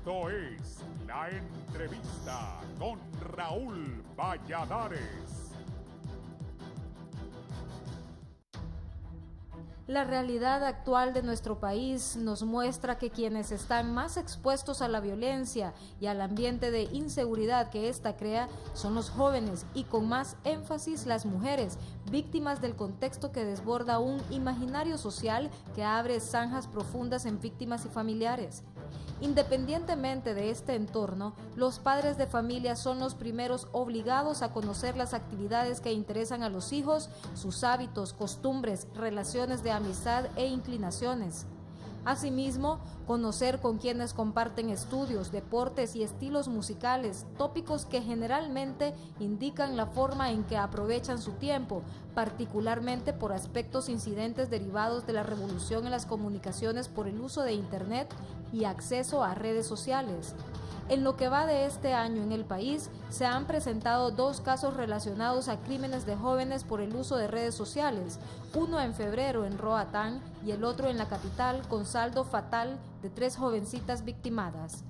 Esto es La Entrevista con Raúl Valladares. La realidad actual de nuestro país nos muestra que quienes están más expuestos a la violencia y al ambiente de inseguridad que ésta crea son los jóvenes y con más énfasis las mujeres, víctimas del contexto que desborda un imaginario social que abre zanjas profundas en víctimas y familiares. Independientemente de este entorno, los padres de familia son los primeros obligados a conocer las actividades que interesan a los hijos, sus hábitos, costumbres, relaciones de amistad e inclinaciones. Asimismo, conocer con quienes comparten estudios, deportes y estilos musicales, tópicos que generalmente indican la forma en que aprovechan su tiempo, particularmente por aspectos incidentes derivados de la revolución en las comunicaciones por el uso de Internet y acceso a redes sociales. En lo que va de este año en el país, se han presentado 2 casos relacionados a crímenes de jóvenes por el uso de redes sociales, uno en febrero en Roatán y el otro en la capital, con saldo fatal de 3 jovencitas victimadas.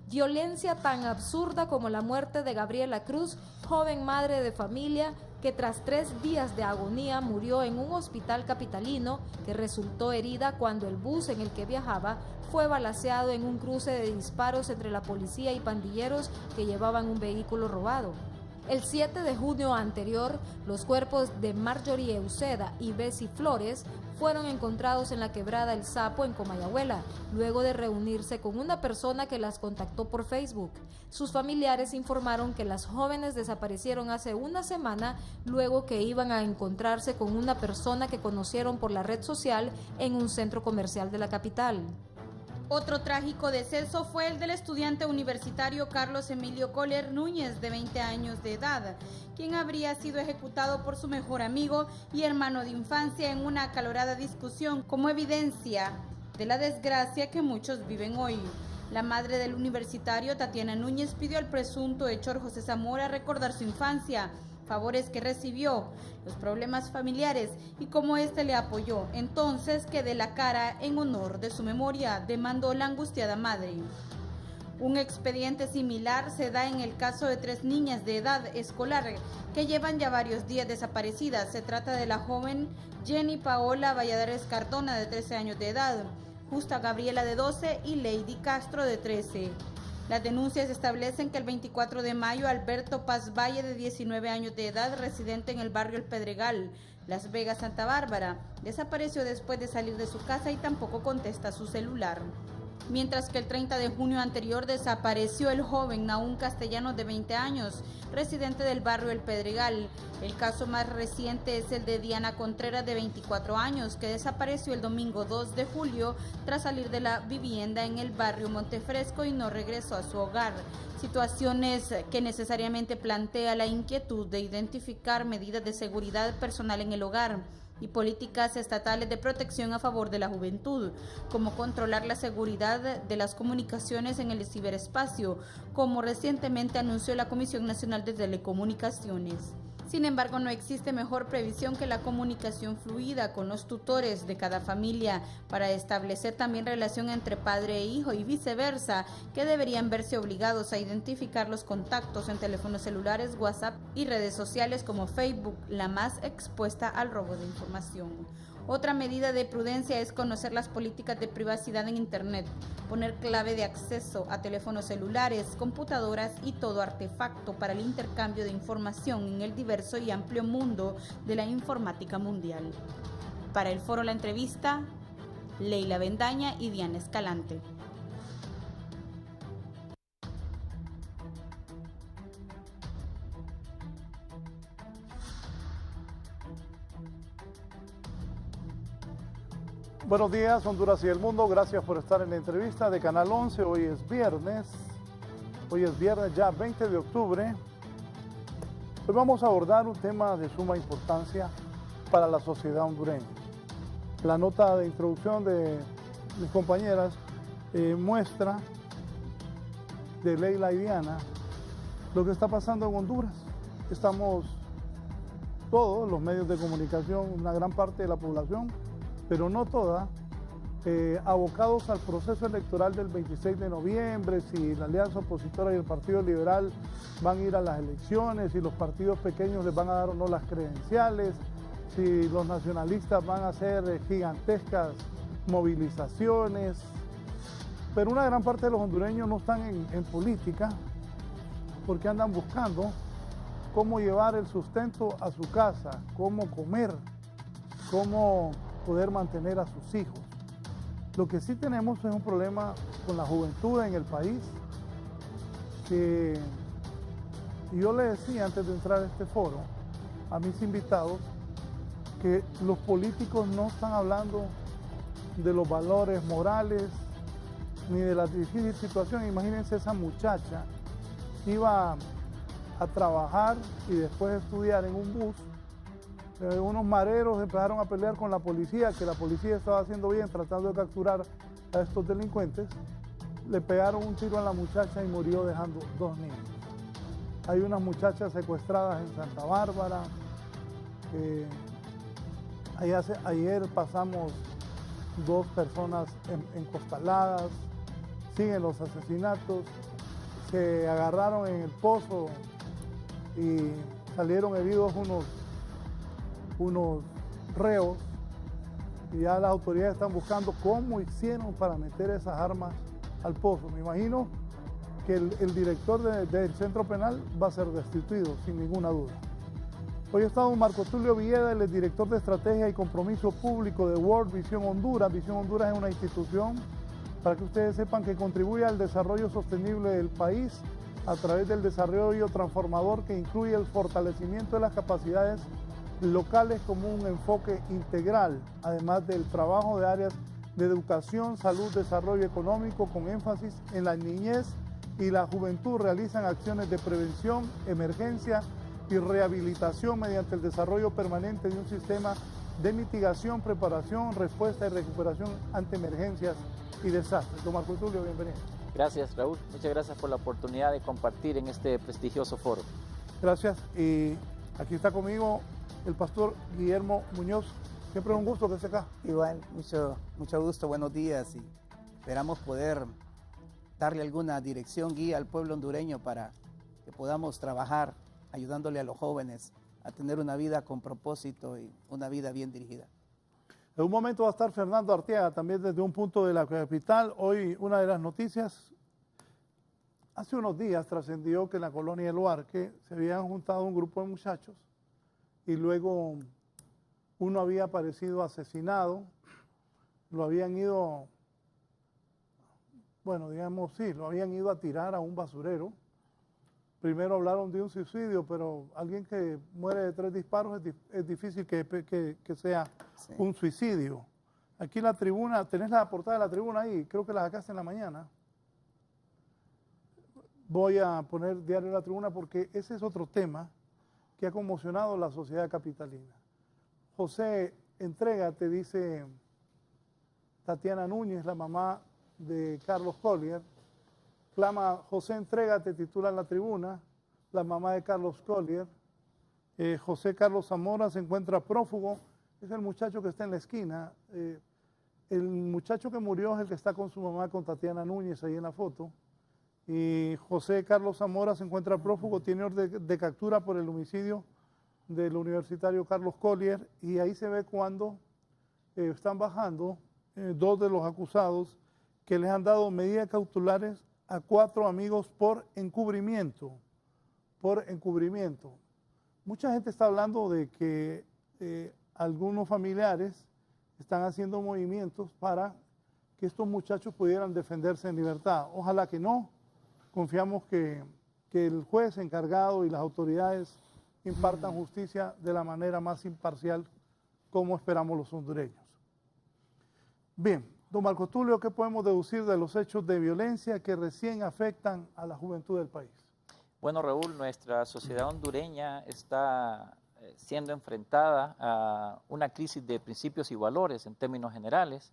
Violencia tan absurda como la muerte de Gabriela Cruz, joven madre de familia que tras 3 días de agonía murió en un hospital capitalino, que resultó herida cuando el bus en el que viajaba fue balaceado en un cruce de disparos entre la policía y pandilleros que llevaban un vehículo robado. El 7 de junio anterior, los cuerpos de Marjorie Euseda y Bessie Flores fueron encontrados en la quebrada El Sapo en Comayagüela, luego de reunirse con una persona que las contactó por Facebook. Sus familiares informaron que las jóvenes desaparecieron hace una semana, luego que iban a encontrarse con una persona que conocieron por la red social en un centro comercial de la capital. Otro trágico deceso fue el del estudiante universitario Carlos Emilio Coller Núñez, de 20 años de edad, quien habría sido ejecutado por su mejor amigo y hermano de infancia en una acalorada discusión, como evidencia de la desgracia que muchos viven hoy. La madre del universitario, Tatiana Núñez, pidió al presunto hechor José Zamora recordar su infancia, favores que recibió, los problemas familiares y cómo éste le apoyó. Entonces, que dé la cara en honor de su memoria, demandó la angustiada madre. Un expediente similar se da en el caso de 3 niñas de edad escolar que llevan ya varios días desaparecidas. Se trata de la joven Jenny Paola Valladares Cardona, de 13 años de edad, Justa Gabriela, de 12, y Lady Castro, de 13. Las denuncias establecen que el 24 de mayo Alberto Paz Valle, de 19 años de edad, residente en el barrio El Pedregal, Las Vegas, Santa Bárbara, desapareció después de salir de su casa y tampoco contesta su celular. Mientras que el 30 de junio anterior desapareció el joven Nahún Castellanos, de 20 años, residente del barrio El Pedregal. El caso más reciente es el de Diana Contreras, de 24 años, que desapareció el domingo 2 de julio tras salir de la vivienda en el barrio Montefresco y no regresó a su hogar. Situaciones que necesariamente plantea la inquietud de identificar medidas de seguridad personal en el hogar y políticas estatales de protección a favor de la juventud, como controlar la seguridad de las comunicaciones en el ciberespacio, como recientemente anunció la Comisión Nacional de Telecomunicaciones. Sin embargo, no existe mejor previsión que la comunicación fluida con los tutores de cada familia para establecer también relación entre padre e hijo y viceversa, que deberían verse obligados a identificar los contactos en teléfonos celulares, WhatsApp y redes sociales como Facebook, la más expuesta al robo de información. Otra medida de prudencia es conocer las políticas de privacidad en Internet, poner clave de acceso a teléfonos celulares, computadoras y todo artefacto para el intercambio de información en el diverso y amplio mundo de la informática mundial. Para el foro La Entrevista, Leila Bendaña y Diana Escalante. Buenos días, Honduras y el mundo. Gracias por estar en la entrevista de Canal 11. Hoy es viernes ya 20 de octubre. Hoy vamos a abordar un tema de suma importancia para la sociedad hondureña. La nota de introducción de mis compañeras muestra de Leila y Diana lo que está pasando en Honduras. Estamos todos los medios de comunicación, una gran parte de la población, pero no toda, abocados al proceso electoral del 26 de noviembre, si la alianza opositora y el Partido Liberal van a ir a las elecciones, si los partidos pequeños les van a dar o no las credenciales, si los nacionalistas van a hacer gigantescas movilizaciones. Pero una gran parte de los hondureños no están en política porque andan buscando cómo llevar el sustento a su casa, cómo comer, cómo poder mantener a sus hijos. Lo que sí tenemos es un problema con la juventud en el país, que yo le decía antes de entrar a este foro a mis invitados que los políticos no están hablando de los valores morales ni de la difícil situación. Imagínense esa muchacha que iba a trabajar y después estudiar en un bus. Unos mareros empezaron a pelear con la policía, que la policía estaba haciendo bien tratando de capturar a estos delincuentes. Le pegaron un tiro a la muchacha y murió dejando 2 niños. Hay unas muchachas secuestradas en Santa Bárbara. Ayer pasamos 2 personas encostaladas. Siguen los asesinatos. Se agarraron en el pozo y salieron heridos unos reos, y ya las autoridades están buscando cómo hicieron para meter esas armas al pozo. Me imagino que el director del centro penal va a ser destituido, sin ninguna duda. Hoy está don Marco Tulio Villeda, el director de Estrategia y Compromiso Público de World Vision Honduras. Vision Honduras es una institución, para que ustedes sepan, que contribuye al desarrollo sostenible del país a través del desarrollo transformador que incluye el fortalecimiento de las capacidades locales como un enfoque integral, además del trabajo de áreas de educación, salud, desarrollo económico, con énfasis en la niñez y la juventud. Realizan acciones de prevención, emergencia y rehabilitación mediante el desarrollo permanente de un sistema de mitigación, preparación, respuesta y recuperación ante emergencias y desastres. Don Marco Tulio, bienvenido. Gracias, Raúl. Muchas gracias por la oportunidad de compartir en este prestigioso foro. Gracias. Y aquí está conmigo el pastor Guillermo Muñoz. Siempre es un gusto que esté acá. Igual, mucho gusto, buenos días, y esperamos poder darle alguna dirección, guía al pueblo hondureño para que podamos trabajar ayudándole a los jóvenes a tener una vida con propósito y una vida bien dirigida. En un momento va a estar Fernando Arteaga, también desde un punto de la capital. Hoy una de las noticias, hace unos días trascendió que en la colonia El Huarque se habían juntado un grupo de muchachos y luego uno había aparecido asesinado, lo habían ido, bueno, digamos, sí, lo habían ido a tirar a un basurero. Primero hablaron de un suicidio, pero alguien que muere de 3 disparos es difícil que sea sí, un suicidio. Aquí en la tribuna, tenés la portada de la tribuna ahí, creo que la sacaste en la mañana. Voy a poner diario La Tribuna porque ese es otro tema que ha conmocionado la sociedad capitalina. José, entrégate, dice Tatiana Núñez, la mamá de Carlos Collier. Clama, José, entrégate, titula en La Tribuna, la mamá de Carlos Collier. José Carlos Zamora se encuentra prófugo, es el muchacho que está en la esquina. El muchacho que murió es el que está con su mamá, con Tatiana Núñez, ahí en la foto. Y José Carlos Zamora se encuentra prófugo, tiene orden de captura por el homicidio del universitario Carlos Collier, y ahí se ve cuando están bajando 2 de los acusados que les han dado medidas cautelares a 4 amigos por encubrimiento. Mucha gente está hablando de que algunos familiares están haciendo movimientos para que estos muchachos pudieran defenderse en libertad. Ojalá que no. Confiamos que el juez encargado y las autoridades impartan justicia de la manera más imparcial como esperamos los hondureños. Bien, don Marco Tulio, ¿qué podemos deducir de los hechos de violencia que recién afectan a la juventud del país? Bueno, Raúl, nuestra sociedad hondureña está siendo enfrentada a una crisis de principios y valores en términos generales.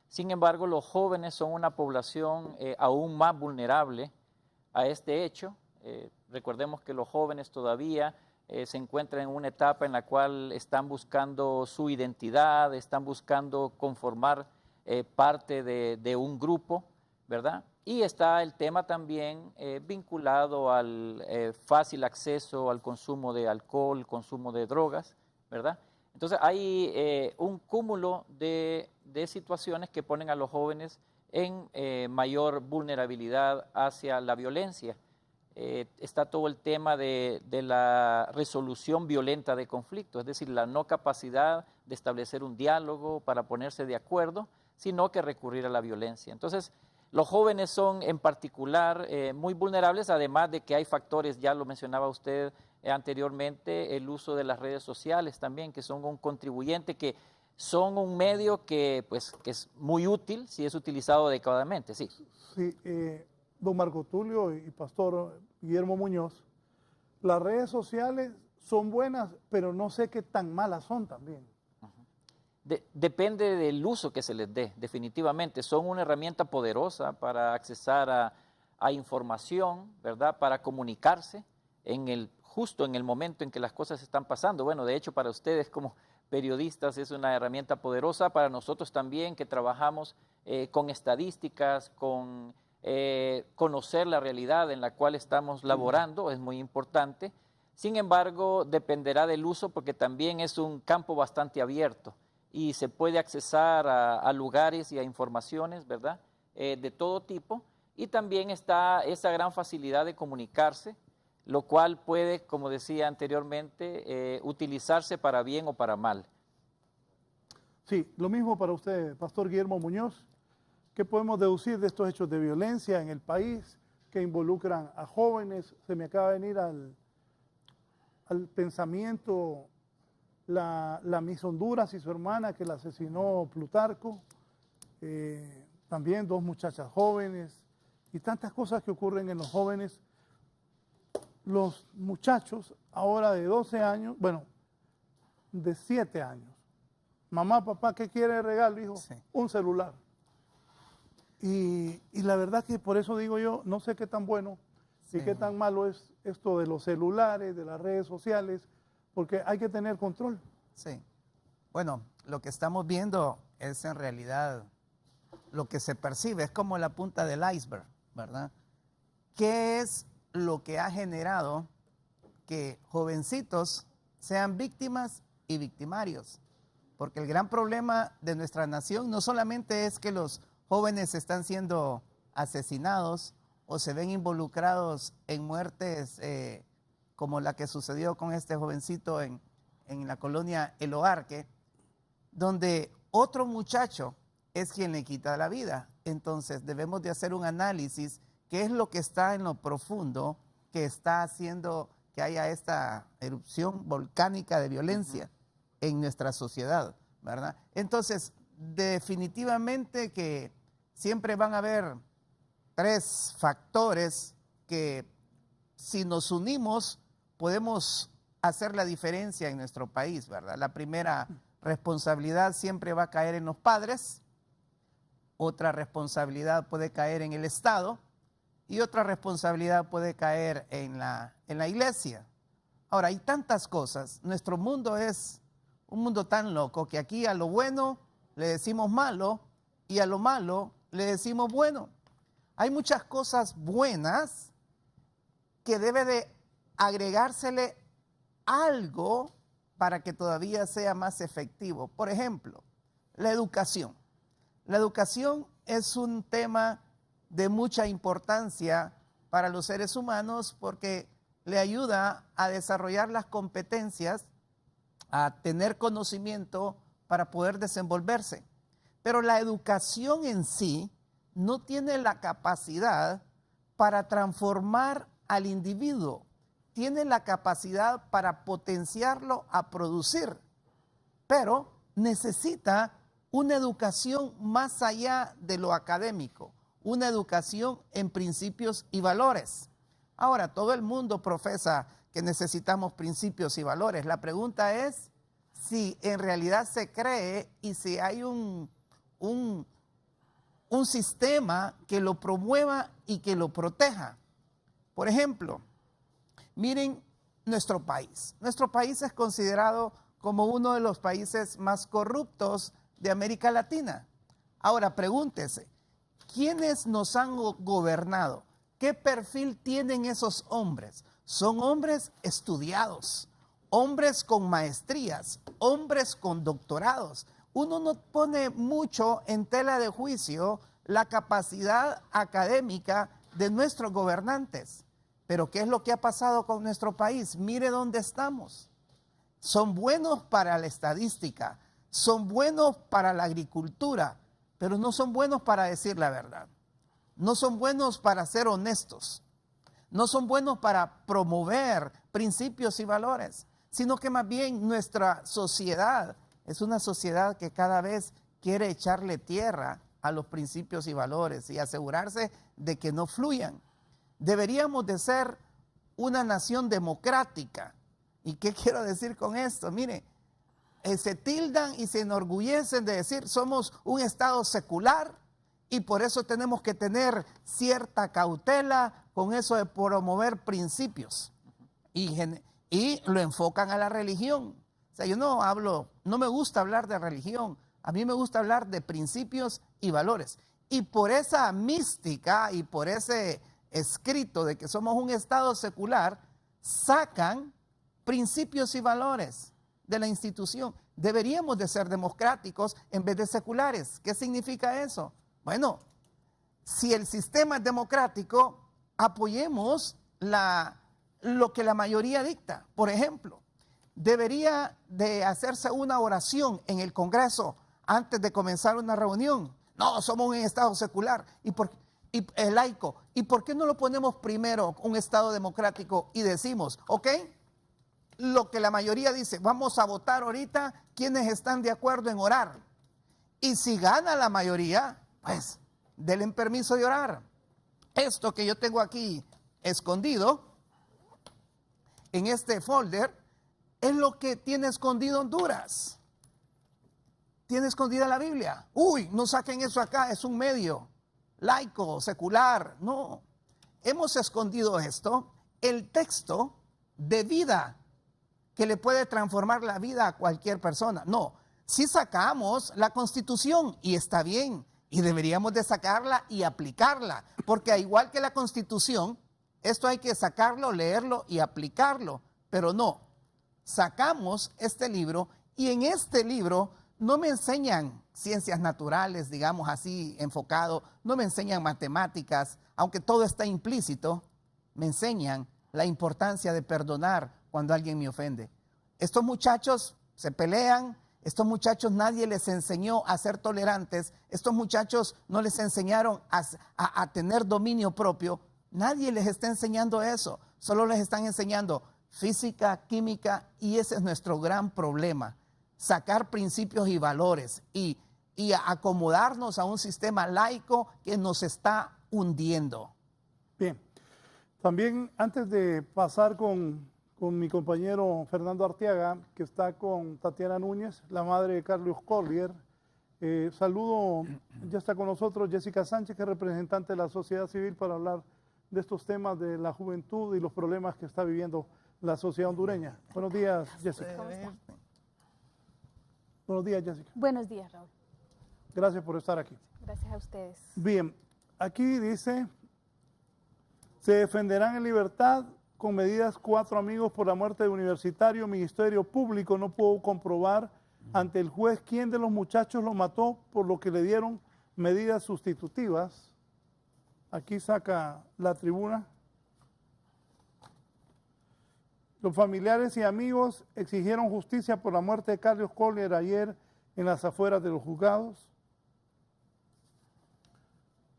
Sin embargo, los jóvenes son una población aún más vulnerable a este hecho. Recordemos que los jóvenes todavía se encuentran en una etapa en la cual están buscando su identidad, están buscando conformar parte de un grupo, ¿verdad? Y está el tema también vinculado al fácil acceso al consumo de alcohol, consumo de drogas, ¿verdad? Entonces hay un cúmulo de situaciones que ponen a los jóvenes en mayor vulnerabilidad hacia la violencia. Está todo el tema de la resolución violenta de conflictos, es decir, la no capacidad de establecer un diálogo para ponerse de acuerdo, sino que recurrir a la violencia. Entonces, los jóvenes son en particular muy vulnerables, además de que hay factores, ya lo mencionaba usted anteriormente, el uso de las redes sociales también, que son un contribuyente, que son un medio que es muy útil si es utilizado adecuadamente, sí. Sí, don Marco Tulio y pastor Guillermo Muñoz, las redes sociales son buenas, pero no sé qué tan malas son también. Depende del uso que se les dé, definitivamente. Son una herramienta poderosa para accesar a información, ¿verdad? Para comunicarse justo en el momento en que las cosas están pasando. Bueno, de hecho, para ustedes como periodistas es una herramienta poderosa, para nosotros también que trabajamos con estadísticas, con conocer la realidad en la cual estamos laborando, es muy importante. Sin embargo, dependerá del uso porque también es un campo bastante abierto y se puede accesar a lugares y a informaciones, ¿verdad? De todo tipo. Y también está esa gran facilidad de comunicarse, lo cual puede, como decía anteriormente, utilizarse para bien o para mal. Sí, lo mismo para usted, pastor Guillermo Muñoz. ¿Qué podemos deducir de estos hechos de violencia en el país que involucran a jóvenes? Se me acaba de venir al pensamiento la Miss Honduras y su hermana que la asesinó Plutarco, también 2 muchachas jóvenes y tantas cosas que ocurren en los jóvenes. Los muchachos ahora de 12 años, bueno, de 7 años. Mamá, papá, ¿qué quiere de regalo, hijo? Sí. Un celular. Y la verdad que por eso digo yo, no sé qué tan bueno y qué tan malo es esto de los celulares, de las redes sociales, porque hay que tener control. Sí. Bueno, lo que estamos viendo es en realidad lo que se percibe, es como la punta del iceberg, ¿verdad? ¿Qué es lo que ha generado que jovencitos sean víctimas y victimarios? Porque el gran problema de nuestra nación no solamente es que los jóvenes están siendo asesinados o se ven involucrados en muertes como la que sucedió con este jovencito en la colonia El Oarque, donde otro muchacho es quien le quita la vida. Entonces debemos de hacer un análisis, qué es lo que está en lo profundo que está haciendo que haya esta erupción volcánica de violencia en nuestra sociedad, ¿verdad? Entonces, definitivamente que siempre van a haber 3 factores que si nos unimos podemos hacer la diferencia en nuestro país, ¿verdad? La primera responsabilidad siempre va a caer en los padres, otra responsabilidad puede caer en el Estado y otra responsabilidad puede caer en la iglesia. Ahora, hay tantas cosas. Nuestro mundo es un mundo tan loco que aquí a lo bueno le decimos malo y a lo malo le decimos bueno. Hay muchas cosas buenas que debe de agregársele algo para que todavía sea más efectivo. Por ejemplo, la educación. La educación es un tema de mucha importancia para los seres humanos porque le ayuda a desarrollar las competencias, a tener conocimiento para poder desenvolverse. Pero la educación en sí no tiene la capacidad para transformar al individuo, tiene la capacidad para potenciarlo a producir, pero necesita una educación más allá de lo académico, una educación en principios y valores. Ahora, todo el mundo profesa que necesitamos principios y valores. La pregunta es si en realidad se cree y si hay un sistema que lo promueva y que lo proteja. Por ejemplo, miren nuestro país. Nuestro país es considerado como uno de los países más corruptos de América Latina. Ahora pregúntese, ¿quiénes nos han gobernado? ¿Qué perfil tienen esos hombres? Son hombres estudiados, hombres con maestrías, hombres con doctorados. Uno no pone mucho en tela de juicio la capacidad académica de nuestros gobernantes. Pero ¿qué es lo que ha pasado con nuestro país? Mire dónde estamos. Son buenos para la estadística, son buenos para la agricultura, pero no son buenos para decir la verdad. No son buenos para ser honestos. No son buenos para promover principios y valores, sino que más bien nuestra sociedad es una sociedad que cada vez quiere echarle tierra a los principios y valores y asegurarse de que no fluyan. Deberíamos de ser una nación democrática. ¿Y qué quiero decir con esto? Mire, se tildan y se enorgullecen de decir somos un Estado secular y por eso tenemos que tener cierta cautela con eso de promover principios. Y lo enfocan a la religión. O sea, yo no me gusta hablar de religión, a mí me gusta hablar de principios y valores. Y por esa mística y por ese escrito de que somos un Estado secular, sacan principios y valores de la institución. Deberíamos de ser democráticos en vez de seculares. ¿Qué significa eso? Bueno, si el sistema es democrático, apoyemos lo que la mayoría dicta. Por ejemplo, debería de hacerse una oración en el Congreso antes de comenzar una reunión. No, somos un Estado secular y laico. ¿Y por qué no lo ponemos primero un Estado democrático y decimos, ok, lo que la mayoría dice, vamos a votar ahorita quienes están de acuerdo en orar? Y si gana la mayoría, pues denle permiso de orar. Esto que yo tengo aquí escondido en este folder es lo que tiene escondido Honduras. Tiene escondida la Biblia. Uy, no saquen eso acá, es un medio laico, secular. No, hemos escondido esto, el texto de vida que le puede transformar la vida a cualquier persona. No, si sacamos la Constitución y está bien, y deberíamos de sacarla y aplicarla, porque igual que la Constitución, esto hay que sacarlo, leerlo y aplicarlo, pero no, sacamos este libro y en este libro no me enseñan ciencias naturales, digamos así, enfocado, no me enseñan matemáticas, aunque todo está implícito, me enseñan la importancia de perdonar cuando alguien me ofende. Estos muchachos se pelean, estos muchachos nadie les enseñó a ser tolerantes, estos muchachos no les enseñaron a tener dominio propio, nadie les está enseñando eso, solo les están enseñando física, química, y ese es nuestro gran problema, sacar principios y valores y acomodarnos a un sistema laico que nos está hundiendo. Bien, también antes de pasar con mi compañero Fernando Arteaga, que está con Tatiana Núñez, la madre de Carlos Collier. Saludo, ya está con nosotros Jessica Sánchez, que es representante de la sociedad civil para hablar de estos temas de la juventud y los problemas que está viviendo la sociedad hondureña. Buenos días, Jessica. ¿Cómo está? Buenos días, Jessica. Buenos días, Raúl. Gracias por estar aquí. Gracias a ustedes. Bien, aquí dice, se defenderán en libertad con medidas 4 amigos por la muerte de universitario. Ministerio Público no pudo comprobar ante el juez quién de los muchachos lo mató, por lo que le dieron medidas sustitutivas. Aquí saca la tribuna. Los familiares y amigos exigieron justicia por la muerte de Carlos Collier ayer en las afueras de los juzgados.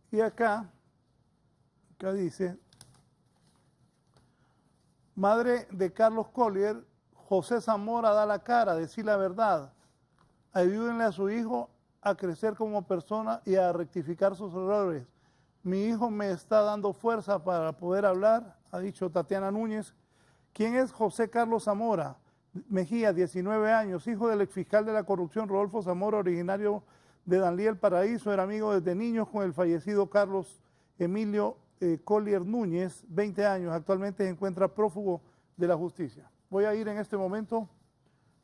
Y acá dice, madre de Carlos Collier, José Zamora da la cara, decir la verdad. Ayúdenle a su hijo a crecer como persona y a rectificar sus errores. Mi hijo me está dando fuerza para poder hablar, ha dicho Tatiana Núñez. ¿Quién es José Carlos Zamora? Mejía, 19 años, hijo del exfiscal de la corrupción Rodolfo Zamora, originario de Danlí, El Paraíso, era amigo desde niños con el fallecido Carlos Emilio Collier Núñez, 20 años, actualmente se encuentra prófugo de la justicia. Voy a ir en este momento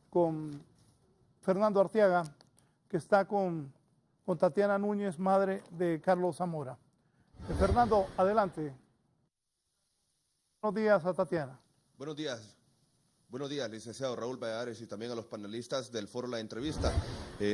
con Fernando Arteaga, que está con con Tatiana Núñez, madre de Carlos Zamora. Fernando, adelante. Buenos días a Tatiana. Buenos días. Buenos días, licenciado Raúl Valladares, y también a los panelistas del foro La Entrevista.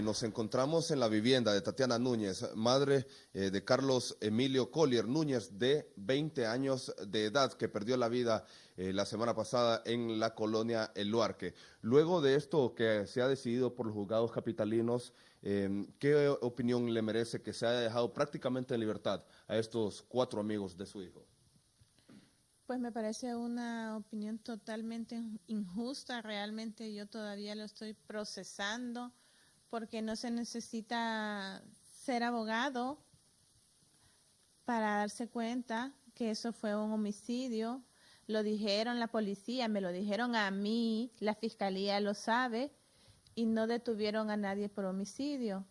Nos encontramos en la vivienda de Tatiana Núñez, madre de Carlos Emilio Collier Núñez, de 20 años de edad, que perdió la vida la semana pasada en la colonia El Luarque. Luego de esto que se ha decidido por los juzgados capitalinos, ¿qué opinión le merece que se haya dejado prácticamente en libertad a estos 4 amigos de su hijo? Pues me parece una opinión totalmente injusta. Realmente yo todavía lo estoy procesando porque no se necesita ser abogado para darse cuenta que eso fue un homicidio. Lo dijeron la policía, me lo dijeron a mí, la fiscalía lo sabe y no detuvieron a nadie por homicidio.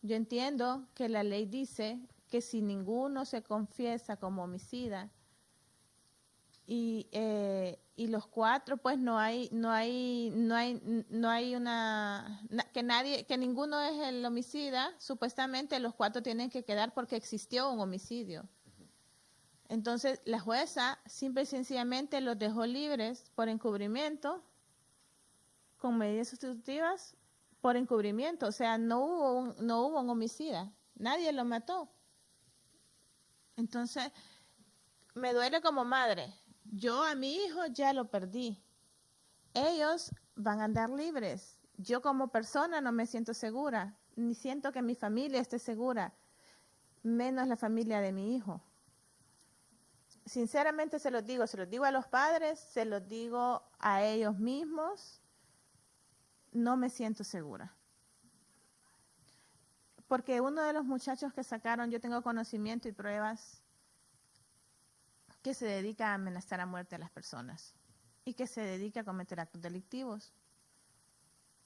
Yo entiendo que la ley dice que si ninguno se confiesa como homicida, y los 4 pues que ninguno es el homicida. Supuestamente los 4 tienen que quedar porque existió un homicidio. Entonces la jueza simple y sencillamente los dejó libres por encubrimiento, con medidas sustitutivas por encubrimiento. O sea, no hubo un homicida, nadie lo mató. Entonces me duele como madre. Yo a mi hijo ya lo perdí. Ellos van a andar libres. Yo como persona no me siento segura, ni siento que mi familia esté segura, menos la familia de mi hijo. Sinceramente se los digo a los padres, se los digo a ellos mismos, no me siento segura. Porque uno de los muchachos que sacaron, yo tengo conocimiento y pruebas, que se dedica a amenazar a muerte a las personas y que se dedica a cometer actos delictivos.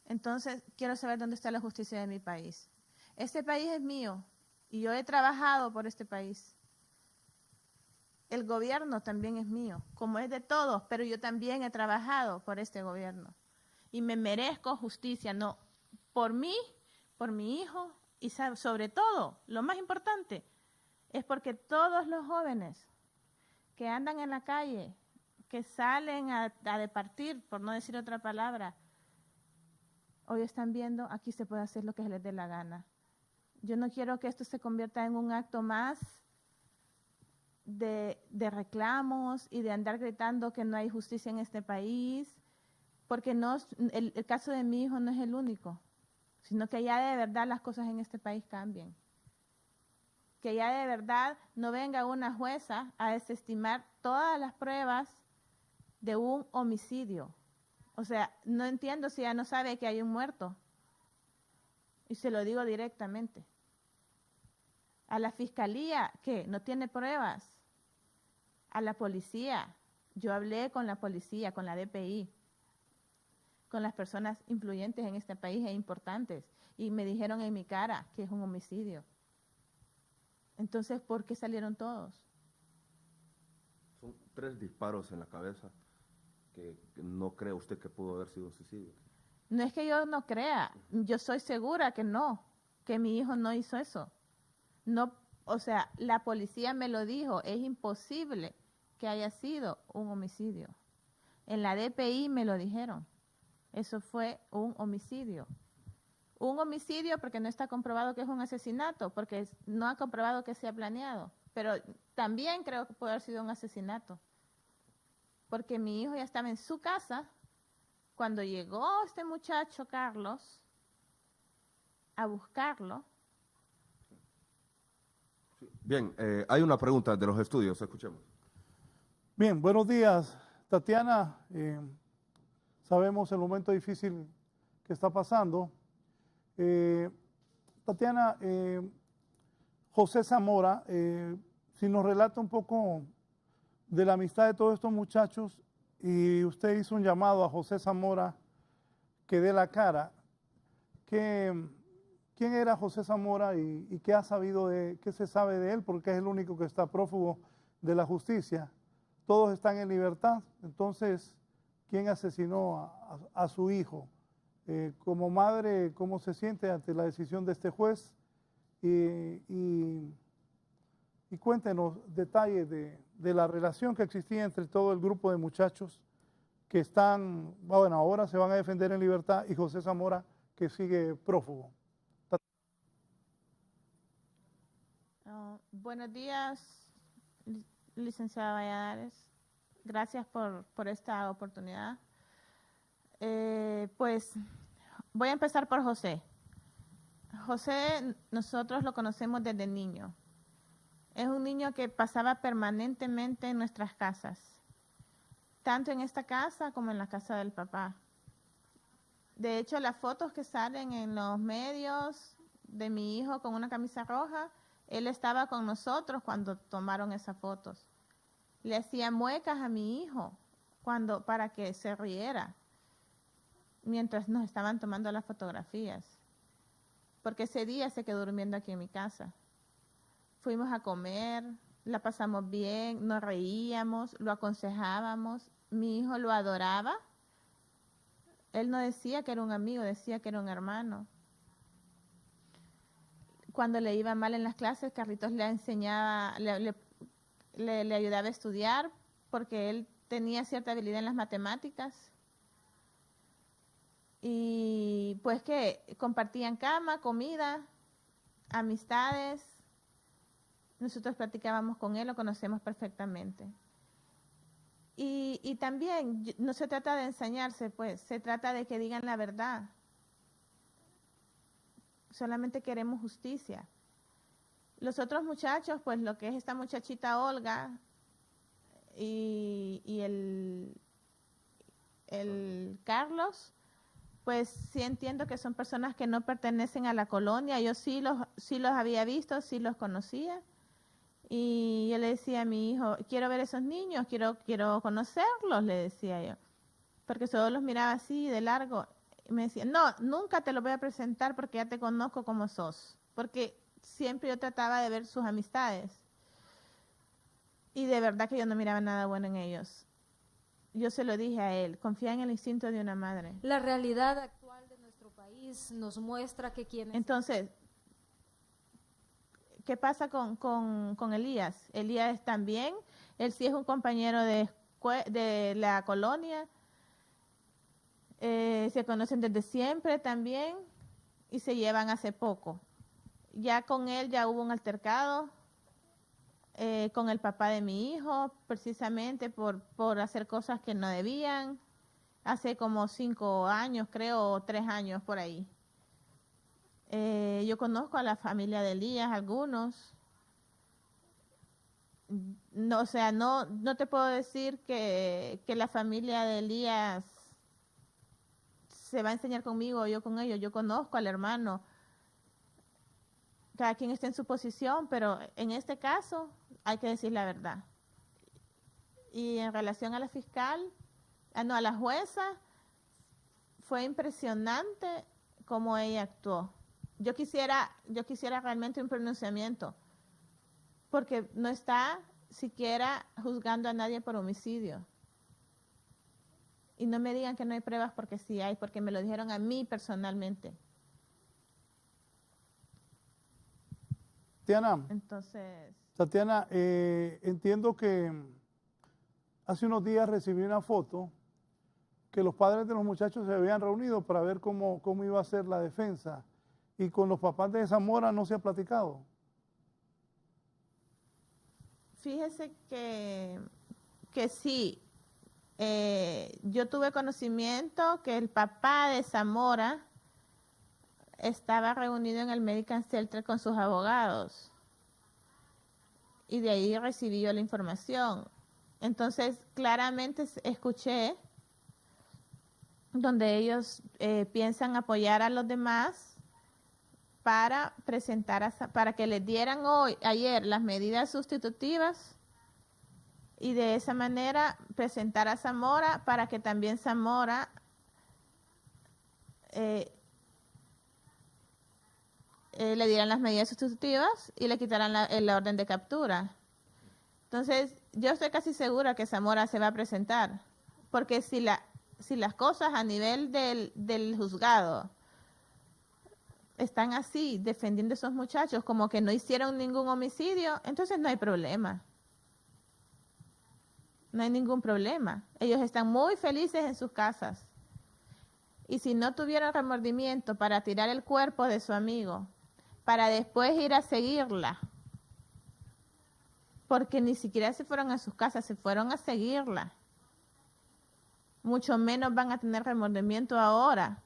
Entonces, quiero saber dónde está la justicia de mi país. Este país es mío y yo he trabajado por este país. El gobierno también es mío, como es de todos, pero yo también he trabajado por este gobierno. Y me merezco justicia, no por mí, por mi hijo y sobre todo, lo más importante, es porque todos los jóvenes que andan en la calle, que salen a departir, por no decir otra palabra, hoy están viendo, aquí se puede hacer lo que se les dé la gana. Yo no quiero que esto se convierta en un acto más de reclamos y de andar gritando que no hay justicia en este país, porque el caso de mi hijo no es el único, sino que ya de verdad las cosas en este país cambien. Que ya de verdad no venga una jueza a desestimar todas las pruebas de un homicidio. O sea, no entiendo si ella no sabe que hay un muerto. Y se lo digo directamente. A la fiscalía, ¿qué? No tiene pruebas. A la policía. Yo hablé con la policía, con la DPI, con las personas influyentes en este país e importantes. Y me dijeron en mi cara que es un homicidio. Entonces, ¿por qué salieron todos? Son 3 disparos en la cabeza que no cree usted que pudo haber sido un suicidio. No es que yo no crea, yo soy segura que no, que mi hijo no hizo eso. No, o sea, la policía me lo dijo, es imposible que haya sido un homicidio. En la DPI me lo dijeron, eso fue un homicidio. Un homicidio porque no está comprobado que es un asesinato, porque no ha comprobado que sea planeado. Pero también creo que puede haber sido un asesinato. Porque mi hijo ya estaba en su casa cuando llegó este muchacho, Carlos, a buscarlo. Bien, hay una pregunta de los estudios, escuchemos. Bien, buenos días, Tatiana. Sabemos el momento difícil que está pasando. Tatiana, José Zamora, si nos relata un poco de la amistad de todos estos muchachos, y usted hizo un llamado a José Zamora que dé la cara. ¿Quién era José Zamora y qué ha sabido qué se sabe de él? Porque es el único que está prófugo de la justicia. Todos están en libertad. Entonces, ¿quién asesinó a su hijo? Como madre, ¿cómo se siente ante la decisión de este juez? y cuéntenos detalles de la relación que existía entre todo el grupo de muchachos que están, bueno, ahora se van a defender en libertad, y José Zamora, que sigue prófugo. Buenos días, licenciada Valladares. Gracias por esta oportunidad. Pues voy a empezar por José. José, nosotros lo conocemos desde niño. Es un niño que pasaba permanentemente en nuestras casas, tanto en esta casa como en la casa del papá. De hecho, las fotos que salen en los medios de mi hijo con una camisa roja, él estaba con nosotros cuando tomaron esas fotos. Le hacía muecas a mi hijo para que se riera mientras nos estaban tomando las fotografías. Porque ese día se quedó durmiendo aquí en mi casa. Fuimos a comer, la pasamos bien, nos reíamos, lo aconsejábamos. Mi hijo lo adoraba. Él no decía que era un amigo, decía que era un hermano. Cuando le iba mal en las clases, Carlitos le enseñaba, le ayudaba a estudiar porque él tenía cierta habilidad en las matemáticas. Y pues que compartían cama, comida, amistades. Nosotros platicábamos con él, lo conocemos perfectamente. Y también no se trata de ensañarse, pues, se trata de que digan la verdad. Solamente queremos justicia. Los otros muchachos, pues lo que es esta muchachita Olga y el Carlos, pues sí entiendo que son personas que no pertenecen a la colonia. Yo sí los había visto, sí los conocía. Y yo le decía a mi hijo, quiero ver esos niños, quiero conocerlos, le decía yo. Porque solo los miraba así de largo. Y me decía, no, nunca te los voy a presentar porque ya te conozco como sos. Porque siempre yo trataba de ver sus amistades. Y de verdad que yo no miraba nada bueno en ellos. Yo se lo dije a él, confía en el instinto de una madre. La realidad actual de nuestro país nos muestra que quienes... Entonces, ¿qué pasa con Elías? Elías también, él sí es un compañero de la colonia. Se conocen desde siempre también y se llevan hace poco. Ya con él ya hubo un altercado con el papá de mi hijo, precisamente por hacer cosas que no debían, hace como 5 años, creo, o 3 años por ahí. Yo conozco a la familia de Elías, algunos. No, o sea, no te puedo decir que la familia de Elías se va a enseñar conmigo o yo con ellos. Yo conozco al hermano. Cada quien está en su posición, pero en este caso hay que decir la verdad. Y en relación a la fiscal, a la jueza, fue impresionante cómo ella actuó. Yo quisiera realmente un pronunciamiento, porque no está siquiera juzgando a nadie por homicidio. Y no me digan que no hay pruebas porque sí hay, porque me lo dijeron a mí personalmente. Tatiana, entiendo que hace unos días recibí una foto que los padres de los muchachos se habían reunido para ver cómo iba a ser la defensa, y con los papás de Zamora no se ha platicado. Fíjese que sí. Yo tuve conocimiento que el papá de Zamora estaba reunido en el Medical Center con sus abogados y de ahí recibí yo la información. Entonces, claramente escuché donde ellos piensan apoyar a los demás para para que les dieran ayer las medidas sustitutivas y de esa manera presentar a Zamora para que también Zamora le dieran las medidas sustitutivas y le quitaran la orden de captura. Entonces, yo estoy casi segura que Zamora se va a presentar, porque si las cosas a nivel del juzgado están así defendiendo a esos muchachos como que no hicieron ningún homicidio, entonces no hay problema. No hay ningún problema. Ellos están muy felices en sus casas. Y si no tuvieron remordimiento para tirar el cuerpo de su amigo, para después ir a seguirla, porque ni siquiera se fueron a sus casas, se fueron a seguirla, mucho menos van a tener remordimiento ahora.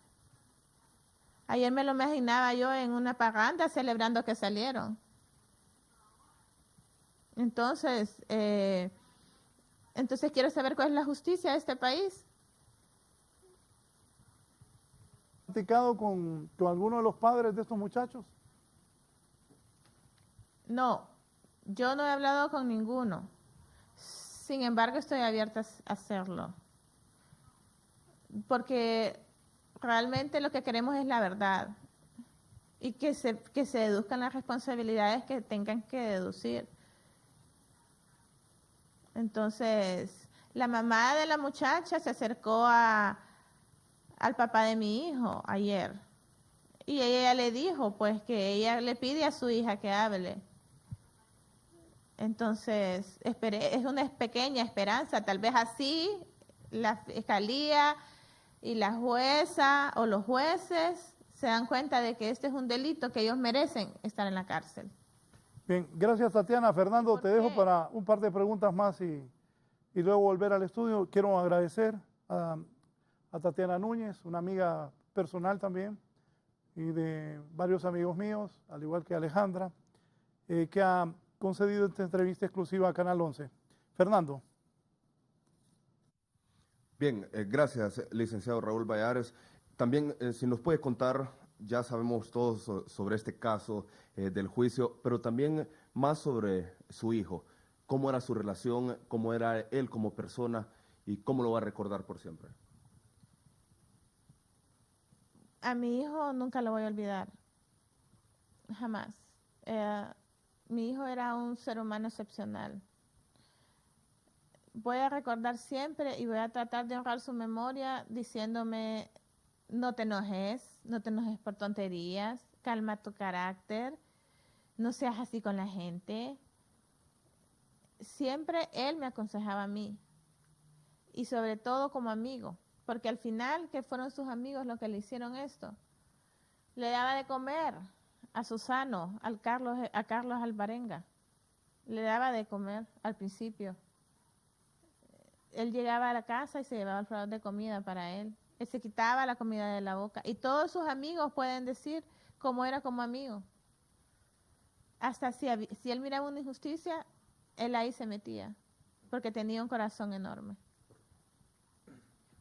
Ayer me lo imaginaba yo en una parranda celebrando que salieron. Entonces quiero saber cuál es la justicia de este país. ¿Has platicado con alguno de los padres de estos muchachos? No, yo no he hablado con ninguno. Sin embargo, estoy abierta a hacerlo. Porque realmente lo que queremos es la verdad. Y que se deduzcan las responsabilidades que tengan que deducir. Entonces, la mamá de la muchacha se acercó al papá de mi hijo ayer. Y ella le dijo, pues, que ella le pide a su hija que hable. Entonces, es una pequeña esperanza. Tal vez así la fiscalía y la jueza o los jueces se dan cuenta de que este es un delito que ellos merecen estar en la cárcel. Bien, gracias Tatiana. Fernando, te dejo para un par de preguntas más y luego volver al estudio. Quiero agradecer a Tatiana Núñez, una amiga personal también, y de varios amigos míos, al igual que Alejandra, que ha concedido esta entrevista exclusiva a Canal 11. Fernando. Bien, gracias, licenciado Raúl Valladares. También, si nos puede contar, ya sabemos todos sobre este caso del juicio, pero también más sobre su hijo. ¿Cómo era su relación? ¿Cómo era él como persona? ¿Y cómo lo va a recordar por siempre? A mi hijo nunca lo voy a olvidar. Jamás. Mi hijo era un ser humano excepcional. Voy a recordar siempre y voy a tratar de honrar su memoria diciéndome, no te enojes por tonterías, calma tu carácter, no seas así con la gente. Siempre él me aconsejaba a mí y sobre todo como amigo, porque al final, que fueron sus amigos los que le hicieron esto, le daba de comer a Susano, a Carlos Alvarenga, le daba de comer al principio. Él llegaba a la casa y se llevaba el plato de comida para él. Él se quitaba la comida de la boca. Y todos sus amigos pueden decir cómo era como amigo. Hasta si él miraba una injusticia, él ahí se metía, porque tenía un corazón enorme.